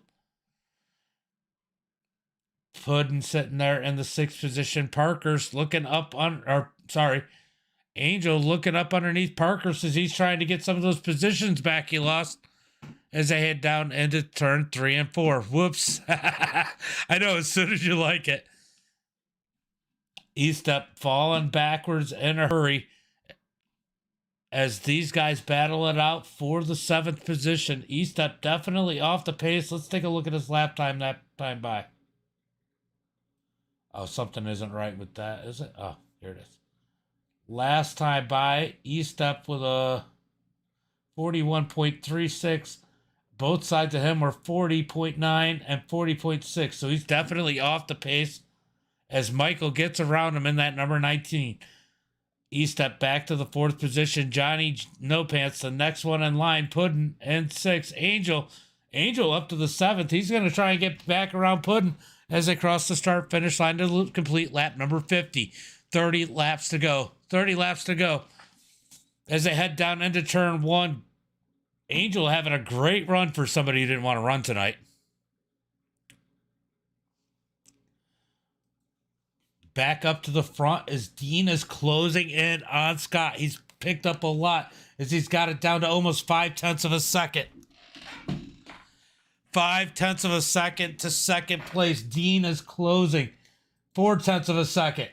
Puddin sitting there in the 6th position. Parker's looking up Angel looking up underneath Parker's as he's trying to get some of those positions back he lost as they head down into turn 3 and 4. Whoops. I know, as soon as you like it. E-Step falling backwards in a hurry as these guys battle it out for the 7th position. E-Step definitely off the pace. Let's take a look at his lap time that time by. Oh, something isn't right with that, is it? Oh, here it is. Last time by, E-Step with a 41.36. Both sides of him were 40.9 and 40.6. So he's definitely off the pace as Michael gets around him in that number 19. E-Step back to the 4th position. Johnny No Pants, the next one in line. Puddin' in 6th. Angel up to the 7th. He's going to try and get back around Puddin' as they cross the start-finish line to complete lap number 50. 30 laps to go as they head down into turn 1. Angel having a great run for somebody who didn't want to run tonight. Back up to the front as Dean is closing in on Scott. He's picked up a lot as he's got it down to almost 0.5 of a second. 0.5 of a second to second place. Dean is closing 0.4 of a second.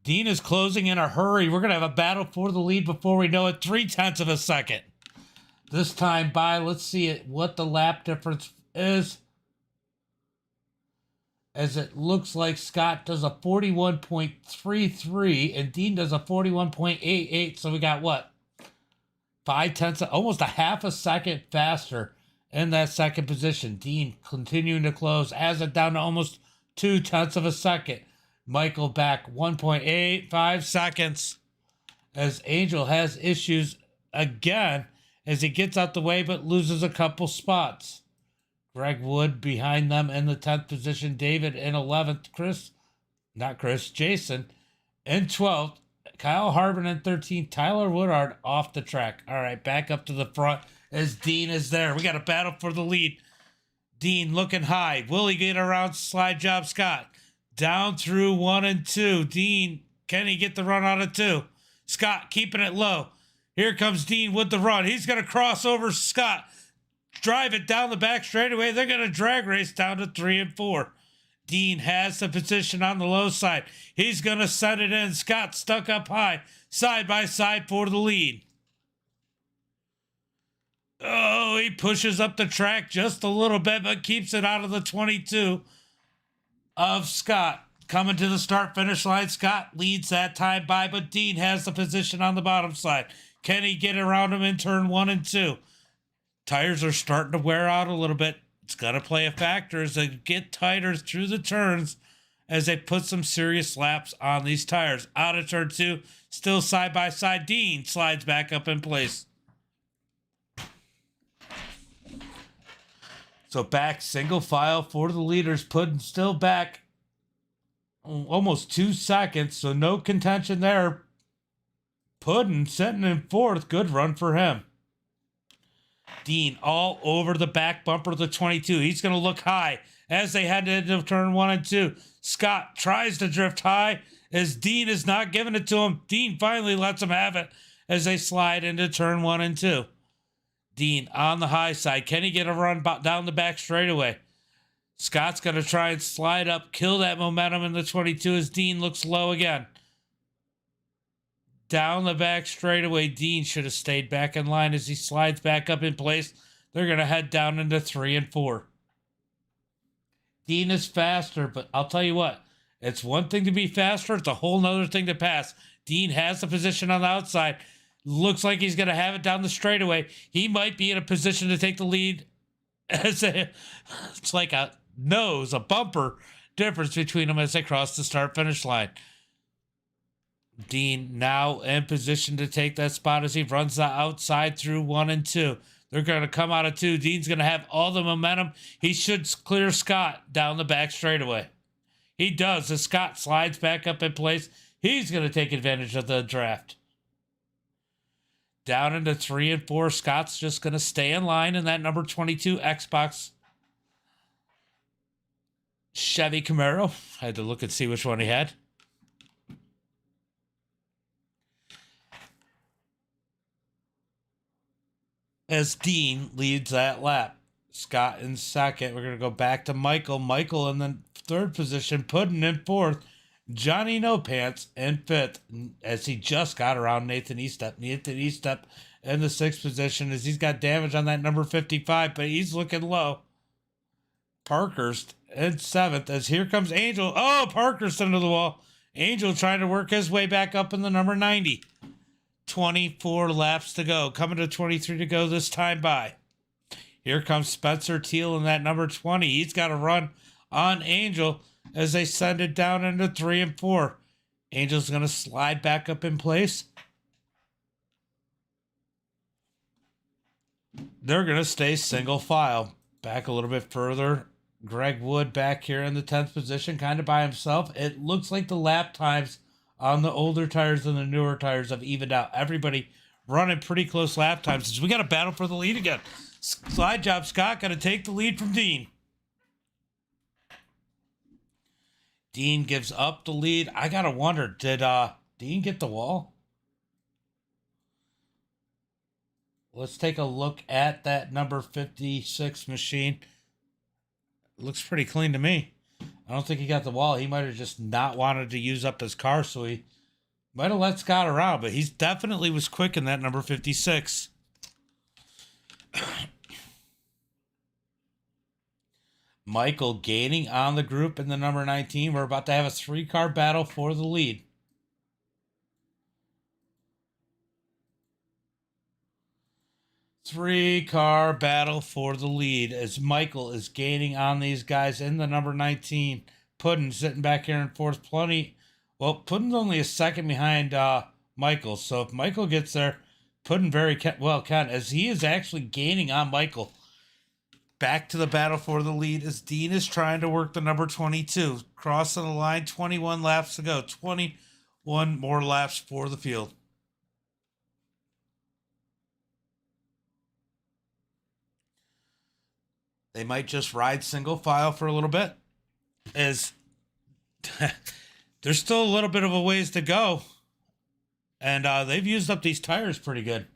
Dean is closing in a hurry. We're going to have a battle for the lead before we know it. 0.3 of a second. This time by, let's see what the lap difference is. As it looks like Scott does a 41.33 and Dean does a 41.88. So we got what? 0.5, almost a half a second faster in that second position. Dean continuing to close, has it down to almost 0.2 of a second. Michael back 1.85 seconds as Angel has issues again as he gets out the way but loses a couple spots. Greg Wood behind them in the 10th position. David in 11th. Jason in 12th. Kyle Harbin in 13th. Tyler Woodard off the track. All right, back up to the front as Dean is there. We got a battle for the lead. Dean looking high. Will he get around Slide Job Scott? Down through 1 and 2. Dean, can he get the run out of 2? Scott keeping it low. Here comes Dean with the run. He's going to cross over Scott. Drive it down the back straightaway. They're going to drag race down to 3 and 4. Dean has the position on the low side. He's going to set it in. Scott stuck up high, side by side for the lead. Oh, he pushes up the track just a little bit, but keeps it out of the 22 of Scott. Coming to the start-finish line, Scott leads that time by, but Dean has the position on the bottom side. Can he get around him in turn 1 and 2? Tires are starting to wear out a little bit. It's going to play a factor as they get tighter through the turns as they put some serious laps on these tires. Out of turn 2, still side by side. Dean slides back up in place. So back single file for the leaders. Puddin still back almost 2 seconds, so no contention there. Puddin sitting in 4th. Good run for him. Dean all over the back bumper of the 22. He's going to look high as they head into turn 1 and 2. Scott tries to drift high as Dean is not giving it to him. Dean finally lets him have it as they slide into turn 1 and 2. Dean on the high side. Can he get a run down the back straightaway? Scott's going to try and slide up, kill that momentum in the 22 as Dean looks low again. Down the back straightaway, Dean should have stayed back in line as he slides back up in place. They're going to head down into 3 and 4. Dean is faster, but I'll tell you what, it's one thing to be faster, it's a whole nother thing to pass. Dean has the position on the outside. Looks like he's going to have it down the straightaway. He might be in a position to take the lead. It's like a bumper difference between them as they cross the start-finish line. Dean now in position to take that spot as he runs the outside through 1 and 2. They're going to come out of 2. Dean's going to have all the momentum. He should clear Scott down the back straightaway. He does as Scott slides back up in place. He's going to take advantage of the draft. Down into 3 and 4. Scott's just going to stay in line in that number 22 Xbox Chevy Camaro. I had to look and see which one he had. As Dean leads that lap. Scott in second. We're going to go back to Michael. Michael in the 3rd position. Puddin in 4th. Johnny No Pants in 5th as he just got around Nathan Eastep. Nathan Eastep in the 6th position as he's got damage on that number 55, but he's looking low. Parkhurst in 7th as here comes Angel. Oh, Parkhurst into the wall. Angel trying to work his way back up in the number 90. 24 laps to go. Coming to 23 to go this time by. Here comes Spencer Teal in that number 20. He's got a run on Angel as they send it down into 3 and 4. Angel's going to slide back up in place. They're going to stay single file. Back a little bit further. Greg Wood back here in the 10th position, kind of by himself. It looks like the lap times on the older tires and the newer tires have evened out. Everybody running pretty close lap times. We got a battle for the lead again. Slide job. Scott going to take the lead from Dean. Dean gives up the lead. I got to wonder, did Dean get the wall? Let's take a look at that number 56 machine. It looks pretty clean to me. I don't think he got the wall. He might have just not wanted to use up his car, so he might have let Scott around, but he's definitely was quick in that number 56. Michael gaining on the group in the number 19. We're about to have a 3-car battle for the lead. Three-car battle for the lead as Michael is gaining on these guys in the number 19. Puddin sitting back here in 4th. Puddin's only a second behind Michael. So if Michael gets there, Puddin very well can, as he is actually gaining on Michael. Back to the battle for the lead as Dean is trying to work the number 22. Crossing the line, 21 laps to go. 21 more laps for the field. They might just ride single file for a little bit, as there's still a little bit of a ways to go. And they've used up these tires pretty good.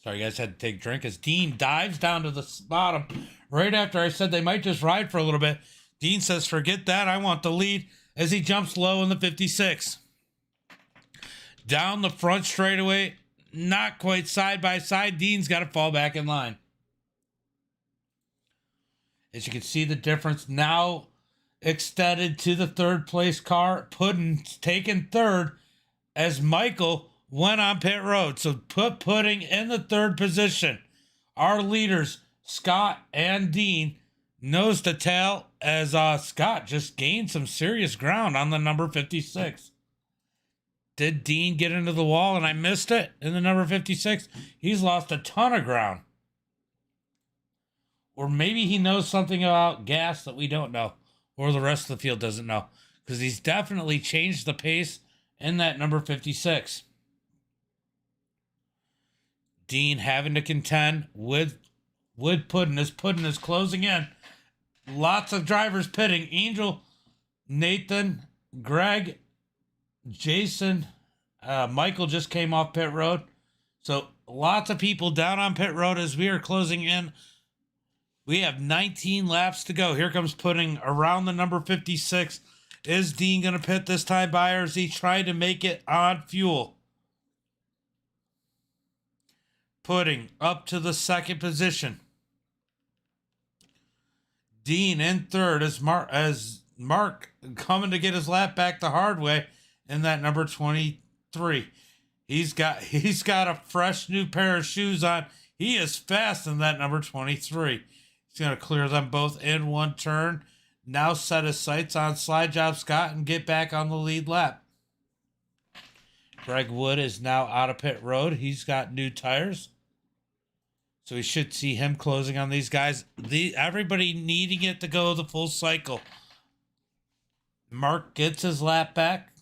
Sorry, guys, had to take a drink as Dean dives down to the bottom right after I said they might just ride for a little bit. Dean says, forget that. I want the lead as he jumps low in the 56. Down the front straightaway, not quite side by side. Dean's got to fall back in line. As you can see, the difference now extended to the third place car. Puddin's taking third as Michael went on pit road. So put Pudding in the third position. Our leaders, Scott and Dean, nose to tail as Scott just gained some serious ground on the number 56. Did Dean get into the wall and I missed it in the number 56? He's lost a ton of ground. Or maybe he knows something about gas that we don't know, or the rest of the field doesn't know, because he's definitely changed the pace in that number 56. Dean having to contend with Puddin as Puddin is closing in. Lots of drivers pitting. Angel, Nathan, Greg, Jason, Michael just came off pit road. So lots of people down on pit road as we are closing in. We have 19 laps to go. Here comes Pudding around the number 56. Is Dean going to pit this time by, or is he trying to make it on fuel? Pudding up to the second position. Dean in third as Mark coming to get his lap back the hard way in that number 23. He's got a fresh new pair of shoes on. He is fast in that number 23. He's going to clear them both in one turn. Now set his sights on Slide Job Scott and get back on the lead lap. Greg Wood is now out of pit road. He's got new tires. So we should see him closing on these guys. Everybody needing it to go the full cycle. Mark gets his lap back.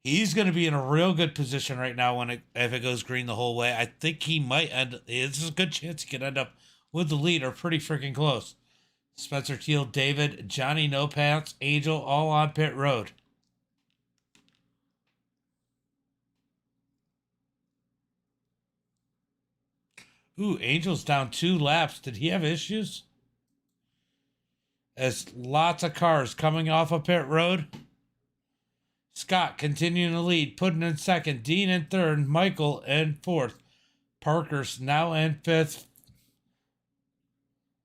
He's going to be in a real good position right now if it goes green the whole way. I think he might end. It's a good chance he could end up with the lead or pretty freaking close. Spencer Teal, David, Johnny No Pants, Angel, all on pit road. Ooh, Angel's down 2 laps. Did he have issues? As lots of cars coming off of pit road. Scott continuing to lead, Puddin in second, Dean in third, Michael in fourth. Parker's now in fifth.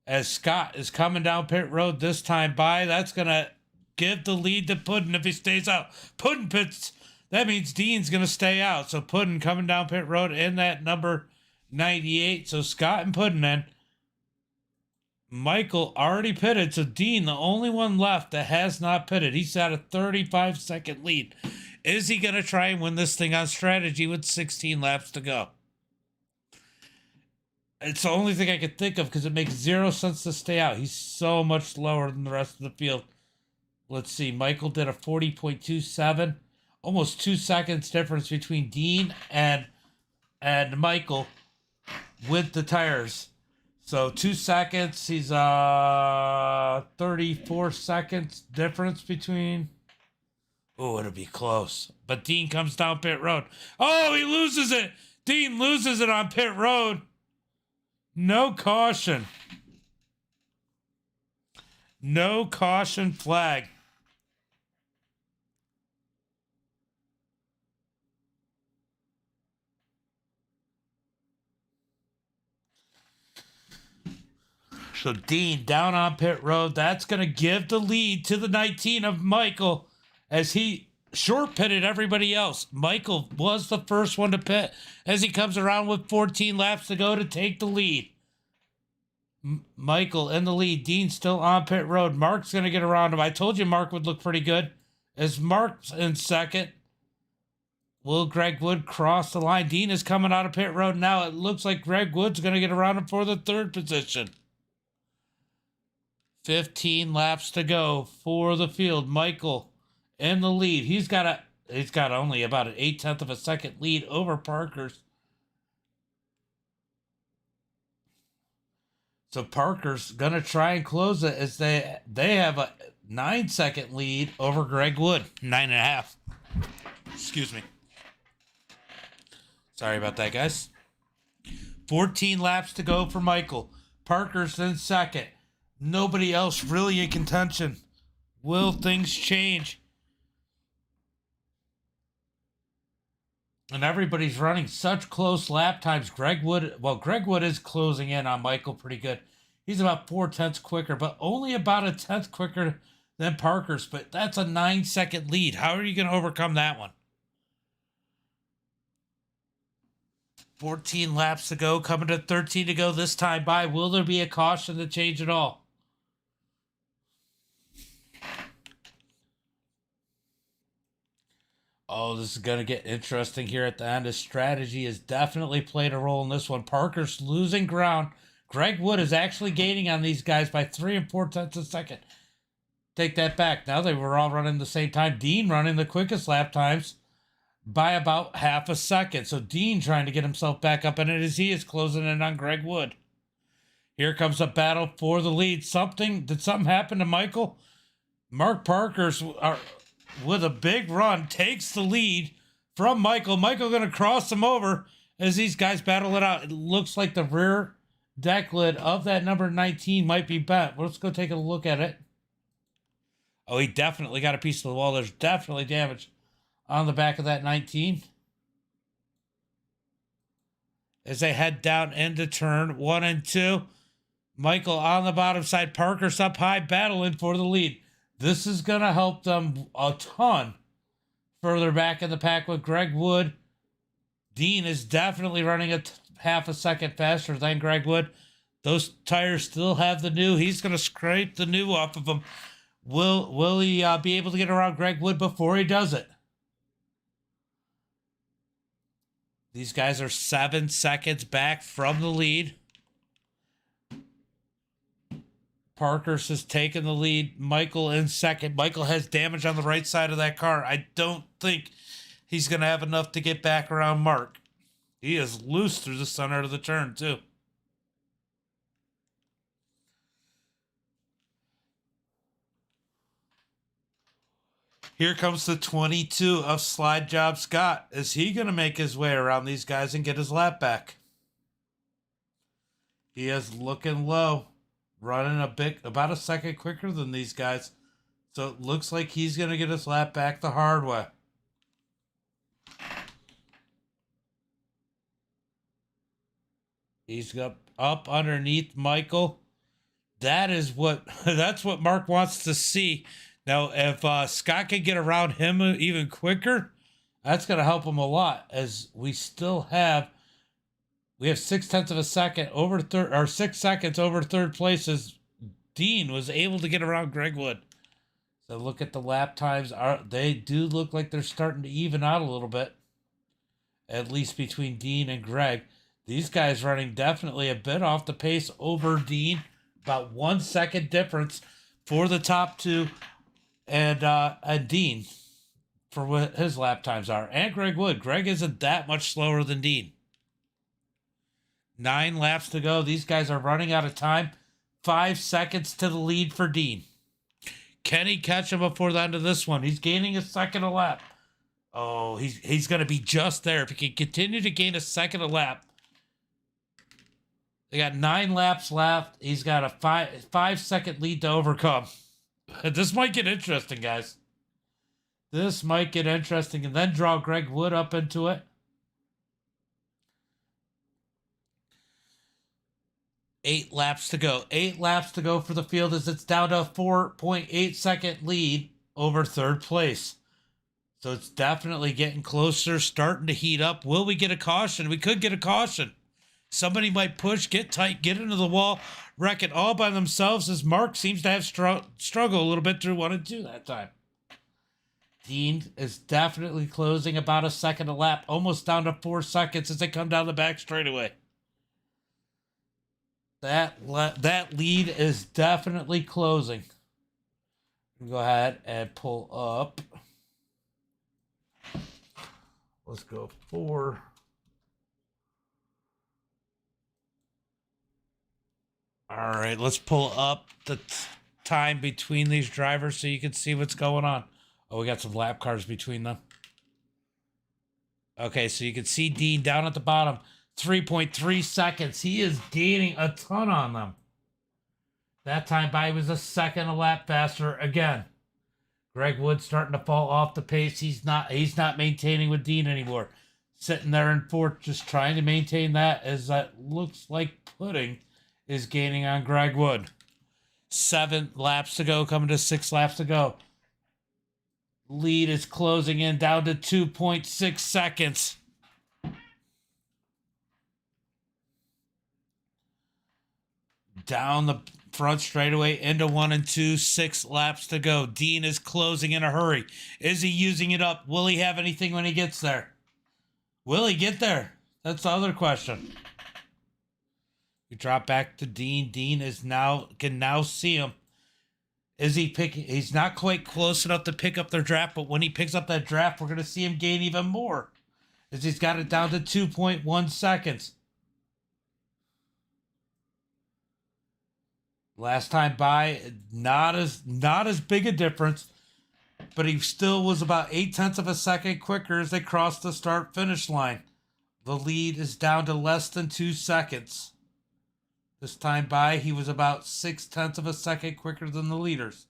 As Scott is coming down pit road this time by, that's going to give the lead to Puddin if he stays out. Puddin pits. That means Dean's going to stay out. So Puddin coming down pit road in that number 98. So Scott and Puddin in. Michael already pitted, so Dean, the only one left that has not pitted. He's got a 35-second lead. Is he going to try and win this thing on strategy with 16 laps to go? It's the only thing I could think of because it makes 0 sense to stay out. He's so much slower than the rest of the field. Let's see. Michael did a 40.27. Almost 2 seconds difference between Dean and Michael with the tires. So 2 seconds. He's 34 seconds difference between. Oh, it'll be close. But Dean comes down pit road. Oh, he loses it. Dean loses it on pit road. No caution. No caution flag. So Dean down on pit road. That's going to give the lead to the 19 of Michael as he short pitted everybody else. Michael was the first one to pit as he comes around with 14 laps to go to take the lead. Michael in the lead. Dean still on pit road. Mark's going to get around him. I told you Mark would look pretty good. As Mark's in second, will Greg Wood cross the line? Dean is coming out of pit road now. It looks like Greg Wood's going to get around him for the third position. 15 laps to go for the field. Michael in the lead. He's got only about an 0.8 of a second lead over Parker's. So Parker's gonna try and close it as they have a 9-second lead over Greg Wood. 9.5. Excuse me. Sorry about that, guys. 14 laps to go for Michael. Parker's in second. Nobody else really in contention. Will things change? And everybody's running such close lap times. Greg Wood is closing in on Michael pretty good. He's about 4/10 quicker, but only about a tenth quicker than Parker's. But that's a 9-second lead. How are you going to overcome that one? 14 laps to go, coming to 13 to go this time by. Will there be a caution to change it all? Oh, this is going to get interesting here at the end. His strategy has definitely played a role in this one. Parker's losing ground. Greg Wood is actually gaining on these guys by 3 and 4/10 a second. Take that back. Now they were all running the same time. Dean running the quickest lap times by about half a second. So Dean trying to get himself back up in it as he is closing in on Greg Wood. Here comes a battle for the lead. Did something happen to Michael? Mark Parker's with a big run takes the lead from Michael. Michael going to cross him over as these guys battle it out. It looks like the rear deck lid of that number 19 might be bent. Let's go take a look at it. Oh, he definitely got a piece of the wall. There's definitely damage on the back of that 19. As they head down into turn 1 and 2. Michael on the bottom side. Parker's up high, battling for the lead. This is going to help them a ton further back in the pack with Greg Wood. Dean is definitely running half a second faster than Greg Wood. Those tires still have the new. He's going to scrape the new off of them. Will he be able to get around Greg Wood before he does it? These guys are 7 seconds back from the lead. Parker's has taken the lead. Michael in second. Michael has damage on the right side of that car. I don't think he's going to have enough to get back around Mark. He is loose through the center of the turn, too. Here comes the 22 of Slide Job Scott. Is he going to make his way around these guys and get his lap back? He is looking low. Running about a second quicker than these guys. So it looks like he's going to get his lap back the hard way. He's up underneath Michael. That's what Mark wants to see. Now, if Scott can get around him even quicker, that's going to help him a lot, as we have 0.6 of a second over third, or 6 seconds over third place as Dean was able to get around Greg Wood. So look at the lap times. They do look like they're starting to even out a little bit, at least between Dean and Greg. These guys running definitely a bit off the pace over Dean. About 1 second difference for the top two and Dean for what his lap times are. And Greg Wood. Greg isn't that much slower than Dean. 9 laps to go. These guys are running out of time. 5 seconds to the lead for Dean. Can he catch him before the end of this one? He's gaining a second a lap. Oh, he's going to be just there. If he can continue to gain a second a lap. They got 9 laps left. He's got a 5-second lead to overcome. This might get interesting, guys. This might get interesting, and then draw Greg Wood up into it. 8 laps to go. 8 laps to go for the field as it's down to a 4.8 second lead over third place. So it's definitely getting closer, starting to heat up. Will we get a caution? We could get a caution. Somebody might push, get tight, get into the wall, wreck it all by themselves, as Mark seems to have struggle a little bit through 1 and 2 that time. Dean is definitely closing about a second a lap, almost down to 4 seconds as they come down the back straightaway. That lead is definitely closing. Go ahead and pull up. Let's go 4. All right, let's pull up the time between these drivers so you can see what's going on. Oh, we got some lap cars between them. Okay, so you can see Dean down at the bottom. 3.3 seconds. He is gaining a ton on them. That time by was a second a lap faster again. Greg Wood starting to fall off the pace. He's not maintaining with Dean anymore. sitting there in fourth, just trying to maintain that, as that looks like Pudding is gaining on Greg Wood. 7 laps to go, coming to 6 laps to go. Lead is closing in down to 2.6 seconds. Down the front straightaway into 1 and 2, 6 laps to go. Dean is closing in a hurry. Is he using it up? Will he have anything when he gets there? Will he get there? That's the other question. We drop back to Dean. Dean can now see him. Is he picking? He's not quite close enough to pick up their draft, but when he picks up that draft, we're going to see him gain even more, as he's got it down to 2.1 seconds. Last time by, not as big a difference, but he still was about 0.8 of a second quicker as they crossed the start-finish line. The lead is down to less than 2 seconds. This time by, he was about 0.6 of a second quicker than the leaders.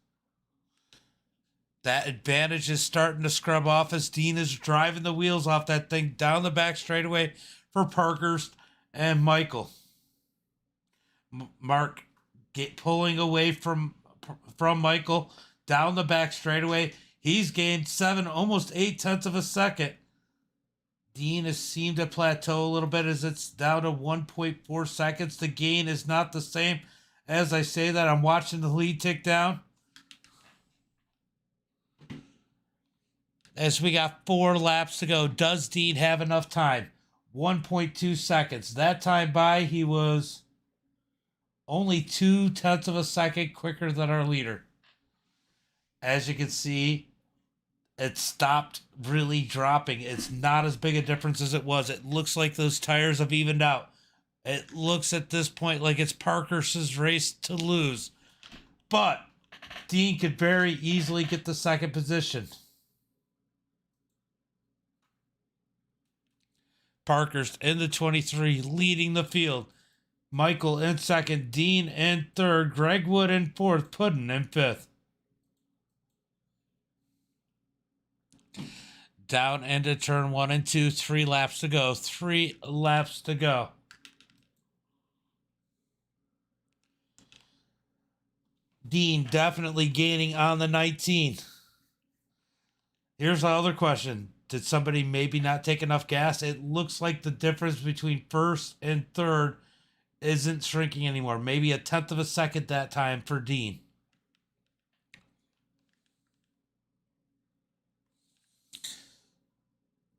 That advantage is starting to scrub off as Dean is driving the wheels off that thing down the back straightaway for Parkhurst and Michael. Mark pulling away from Michael down the back straightaway. He's gained 7, almost 0.8 of a second. Dean has seemed to plateau a little bit as it's down to 1.4 seconds. The gain is not the same. As I say that, I'm watching the lead tick down. As we got 4 laps to go, does Dean have enough time? 1.2 seconds. That time by, he was only 0.2 of a second quicker than our leader. As you can see, it stopped really dropping. It's not as big a difference as it was. It looks like those tires have evened out. It looks at this point like it's Parkhurst's race to lose. But Dean could very easily get the second position. Parkhurst in the 23, leading the field. Michael in second, Dean in third, Greg Wood in fourth, Puddin in fifth. Down into turn 1 and 2, 3 laps to go. 3 laps to go. Dean definitely gaining on the 19. Here's the other question. Did somebody maybe not take enough gas? It looks like the difference between first and third isn't shrinking anymore. Maybe 0.1 of a second that time for Dean.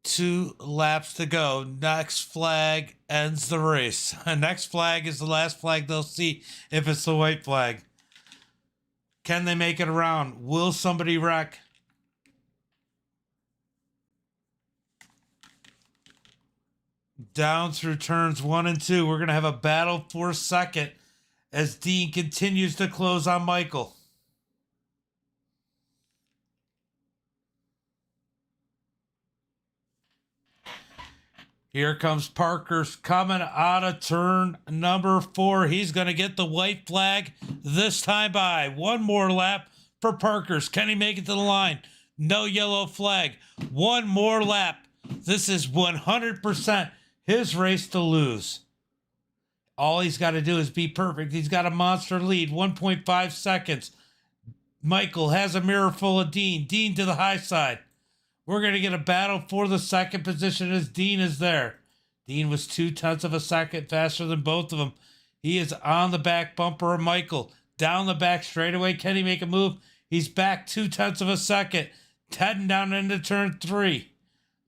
Two laps to go. Next flag ends the race. Next flag is the last flag they'll see if it's the white flag. Can they make it around? Will somebody wreck? Down through turns 1 and 2. We're going to have a battle for second as Dean continues to close on Michael. Here comes Parkhurst coming out of turn number 4. He's going to get the white flag this time by. One more lap for Parkhurst. Can he make it to the line? No yellow flag. One more lap. This is 100% his race to lose. All he's got to do is be perfect. He's got a monster lead, 1.5 seconds. Michael has a mirror full of Dean. Dean to the high side. We're going to get a battle for the second position as Dean is there. Dean was 0.2 of a second faster than both of them. He is on the back bumper of Michael. Down the back straightaway. Can he make a move? He's back 0.2 of a second. Heading down into turn 3.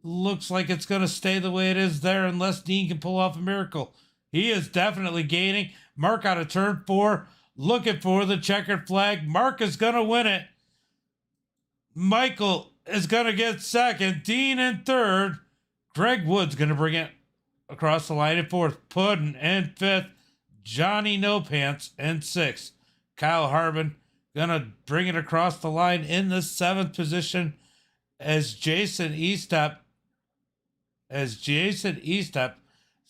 Looks like it's going to stay the way it is there unless Dean can pull off a miracle. He is definitely gaining. Mark out of turn 4. Looking for the checkered flag. Mark is going to win it. Michael is going to get second. Dean in third. Greg Wood's going to bring it across the line in fourth. Puddin in fifth. Johnny No Pants in sixth. Kyle Harbin going to bring it across the line in the 7th position as Jason Eastep is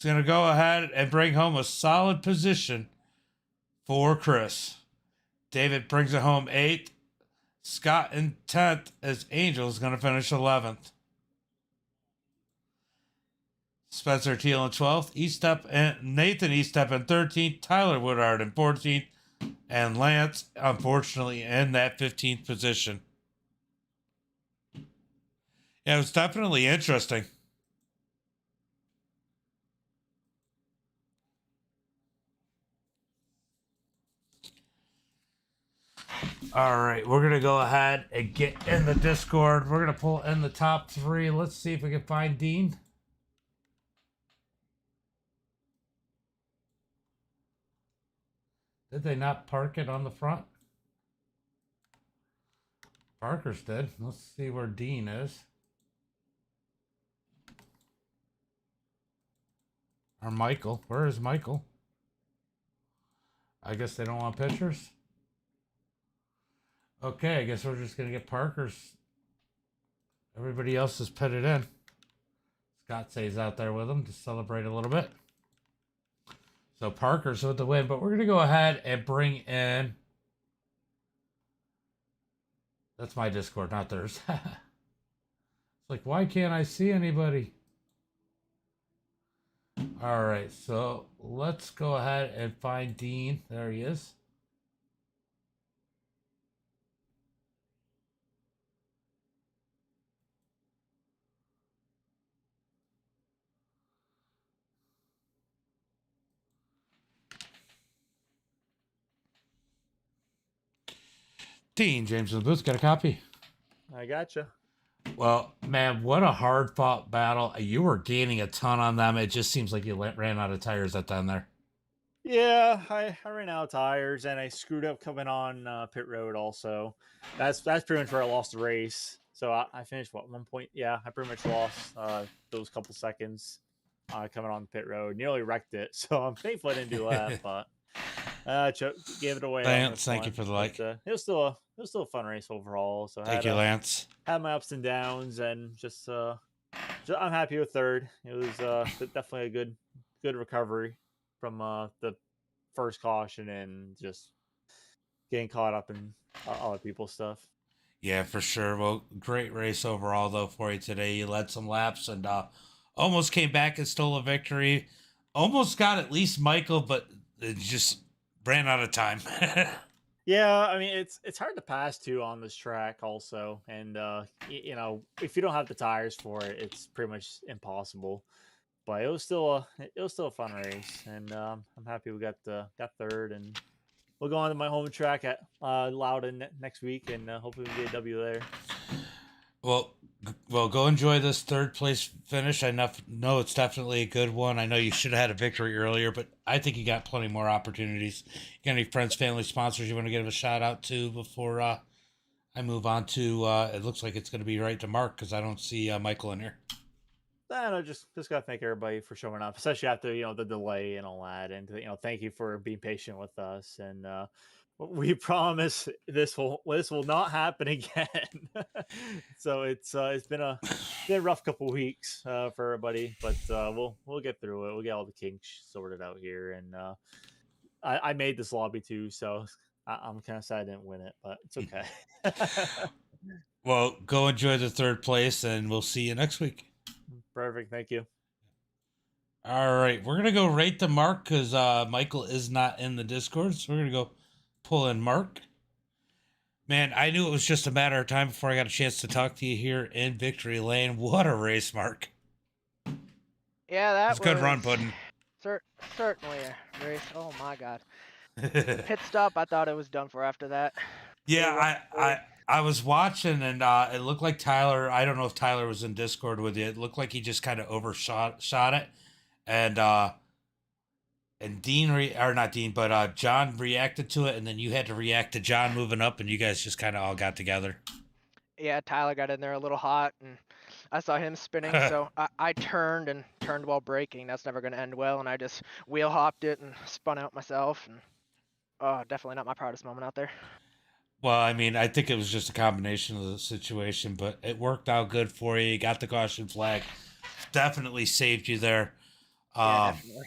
going to go ahead and bring home a solid position for Chris. David brings it home 8th. Scott in 10th as Angel is going to finish 11th. Spencer Teal in 12th. Eastep and Nathan Eastep in 13th. Tyler Woodard in 14th. And Lance, unfortunately, in that 15th position. Yeah, it was definitely interesting. All right, we're going to go ahead and get in the Discord. We're going to pull in the top 3. Let's see if we can find Dean. Did they not park it on the front? Parker's did. Let's see where Dean is. Or Michael. Where is Michael? I guess they don't want pictures. Okay, I guess we're just going to get Parker's. Everybody else is pitted in. Scott stays out there with them to celebrate a little bit. So Parker's with the win, but we're going to go ahead and bring in. That's my Discord, not theirs. It's like, why can't I see anybody? All right, so let's go ahead and find Dean. There he is. Dean, James in the booth, got a copy? I gotcha. Well, man, what a hard fought battle. You were gaining a ton on them. It just seems like you ran out of tires at the end there. Yeah, I ran out of tires and I screwed up coming on pit road also. That's pretty much where I lost the race. So I finished, what, 1 point? Yeah, I pretty much lost those couple seconds coming on the pit road. Nearly wrecked it. So I'm thankful I didn't do that, but gave it away. Lance, thank you for the like. It was still a fun race overall. So thank you, Lance. Had my ups and downs, and just I'm happy with third. It was definitely a good recovery from the first caution and just getting caught up in other people's stuff. Yeah, for sure. Well, great race overall though for you today. You led some laps and almost came back and stole a victory. Almost got at least Michael, but it just ran out of time. Yeah, I mean it's hard to pass too on this track also, and you know, if you don't have the tires for it, it's pretty much impossible. But it was still a fun race, and I'm happy we got third, and we'll go on to my home track at Loudon next week, and hopefully we get a W there. Well, go enjoy this third place finish. I know it's definitely a good one. I know you should have had a victory earlier, but I think you got plenty more opportunities. You got any friends, family, sponsors you want to give a shout out to before I move on to? It looks like it's going to be right to Mark because I don't see Michael in here. I just gotta thank everybody for showing up, especially after the delay and all that, and thank you for being patient with us, and we promise this will not happen again. So it's been a rough couple weeks for everybody, but we'll get through it. We'll get all the kinks sorted out here, and I made this lobby too, so I'm kind of sad I didn't win it, but it's okay. Well, go enjoy the third place, and we'll see you next week. Perfect. Thank you. All right. We're going to go right to Mark because Michael is not in the Discord. So we're going to go pull in Mark. Man, I knew it was just a matter of time before I got a chance to talk to you here in Victory Lane. What a race, Mark. Yeah, that was a good run, Puddin'. Certainly a race. Oh, my God. Pit stop, I thought it was done for after that. Yeah, I was watching, and it looked like Tyler. I don't know if Tyler was in Discord with you. It looked like he just kind of overshot it, and Dean not Dean, but John reacted to it, and then you had to react to John moving up, and you guys just kind of all got together. Yeah, Tyler got in there a little hot, and I saw him spinning, so I turned while braking. That's never going to end well, and I just wheel hopped it and spun out myself, and definitely not my proudest moment out there. Well, I mean, I think it was just a combination of the situation, but it worked out good for you. You got the caution flag. Definitely saved you there. Yeah, definitely.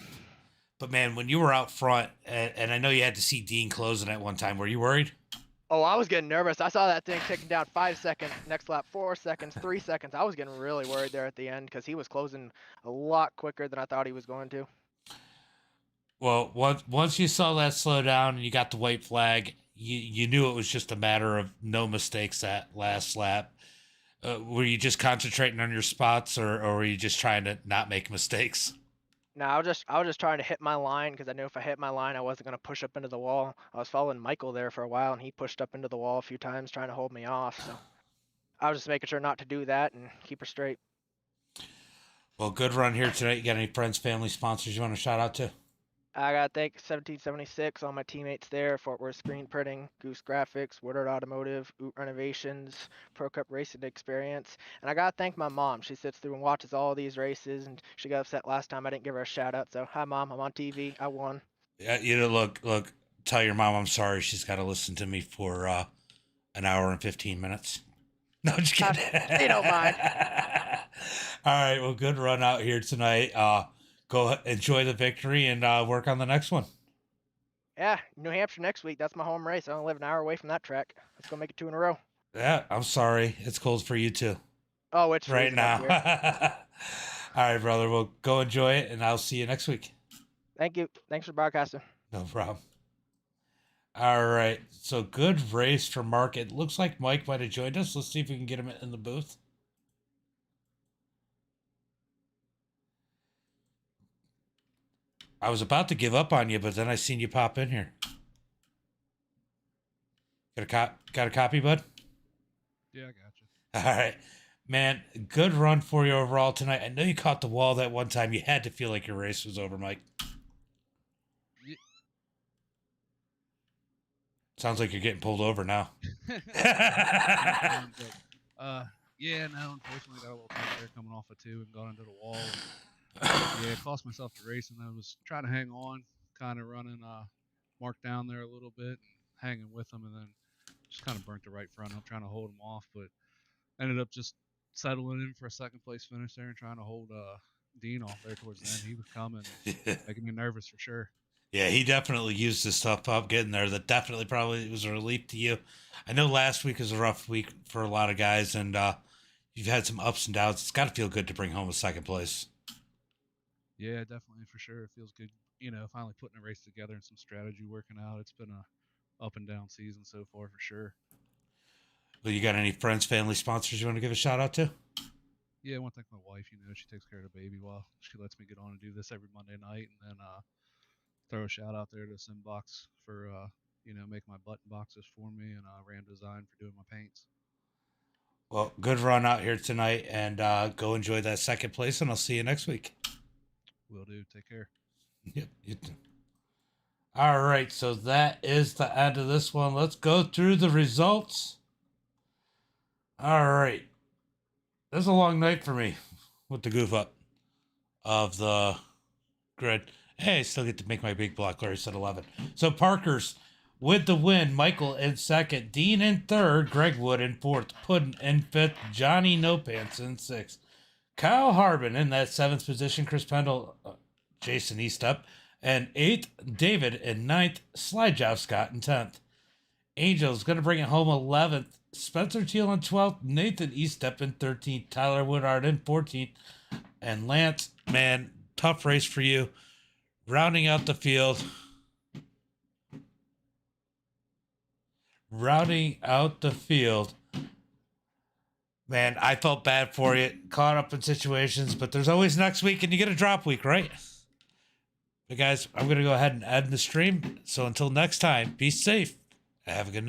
But, man, when you were out front, and I know you had to see Dean closing at one time, were you worried? Oh, I was getting nervous. I saw that thing taking down 5 seconds, next lap 4 seconds, 3 seconds. I was getting really worried there at the end because he was closing a lot quicker than I thought he was going to. Well, once you saw that slow down and you got the white flag, you knew it was just a matter of no mistakes that last lap. Were you just concentrating on your spots, or were you just trying to not make mistakes? No, I was just trying to hit my line because I knew if I hit my line, I wasn't going to push up into the wall. I was following Michael there for a while, and he pushed up into the wall a few times trying to hold me off. So I was just making sure not to do that and keep her straight. Well, good run here tonight. You got any friends, family, sponsors you want to shout out to? I got to thank 1776, all my teammates there, Fort Worth Screen Printing, Goose Graphics, Woodard Automotive, Oot Renovations, Pro Cup Racing Experience. And I got to thank my mom. She sits through and watches all these races, and she got upset last time I didn't give her a shout out. So, hi, Mom. I'm on TV. I won. Yeah, you know, look. Tell your mom I'm sorry. She's got to listen to me for an hour and 15 minutes. No, just kidding. They don't mind. All right. Well, good run out here tonight. Go enjoy the victory and work on the next one. Yeah, New Hampshire next week. That's my home race. I only live an hour away from that track. Let's go make it 2 in a row. Yeah, I'm sorry. It's cold for you too. Oh, it's right freezing up now. here. All right, brother. Well, go enjoy it, and I'll see you next week. Thank you. Thanks for broadcasting. No problem. All right. So good race for Mark. It looks like Mike might have joined us. Let's see if we can get him in the booth. I was about to give up on you, but then I seen you pop in here. Got a copy, bud? Yeah, I got you. All right. Man, good run for you overall tonight. I know you caught the wall that one time. You had to feel like your race was over, Mike. Ye- Sounds like you're getting pulled over now. Yeah, no, unfortunately got a little tight there coming off of 2 and got into the wall. Yeah, it cost myself the race, and I was trying to hang on, kind of running Mark down there a little bit and hanging with him, and then just kind of burnt the right front up trying to hold him off, but ended up just settling in for a second place finish there and trying to hold Dean off there towards the end. He was coming, making me nervous for sure. Yeah, he definitely used his stuff up getting there. That definitely probably was a relief to you. I know last week was a rough week for a lot of guys, and you've had some ups and downs. It's got to feel good to bring home a second place. Yeah, definitely for sure. It feels good, finally putting a race together and some strategy working out. It's been a up and down season so far for sure. Well, you got any friends, family, sponsors you want to give a shout out to? Yeah, I want to thank my wife. She takes care of the baby while she lets me get on and do this every Monday night, and then throw a shout out there to Simbox for making my button boxes for me, and Ram Design for doing my paints. Well, good run out here tonight, and go enjoy that second place, and I'll see you next week. Will do. Take care. Yep, you too. All right, so that is the end of this one. Let's go through the results. All right. This is a long night for me with the goof up of the grid. Hey, I still get to make my big block. Larry said 11. So Parker's with the win. Michael in second. Dean in third. Greg Wood in fourth. Puddin in fifth. Johnny No Pants in sixth. Kyle Harbin in that seventh position. Chris Pendle, Jason Eastup. And eighth, David in ninth. Slide Job Scott in 10th. Angels going to bring it home 11th. Spencer Teal in 12th. Nathan Eastup in 13th. Tyler Woodard in 14th. And Lance, man, tough race for you. Rounding out the field. Man, I felt bad for you. Caught up in situations, but there's always next week and you get a drop week, right? But guys, I'm going to go ahead and end the stream. So until next time, be safe. Have a good night.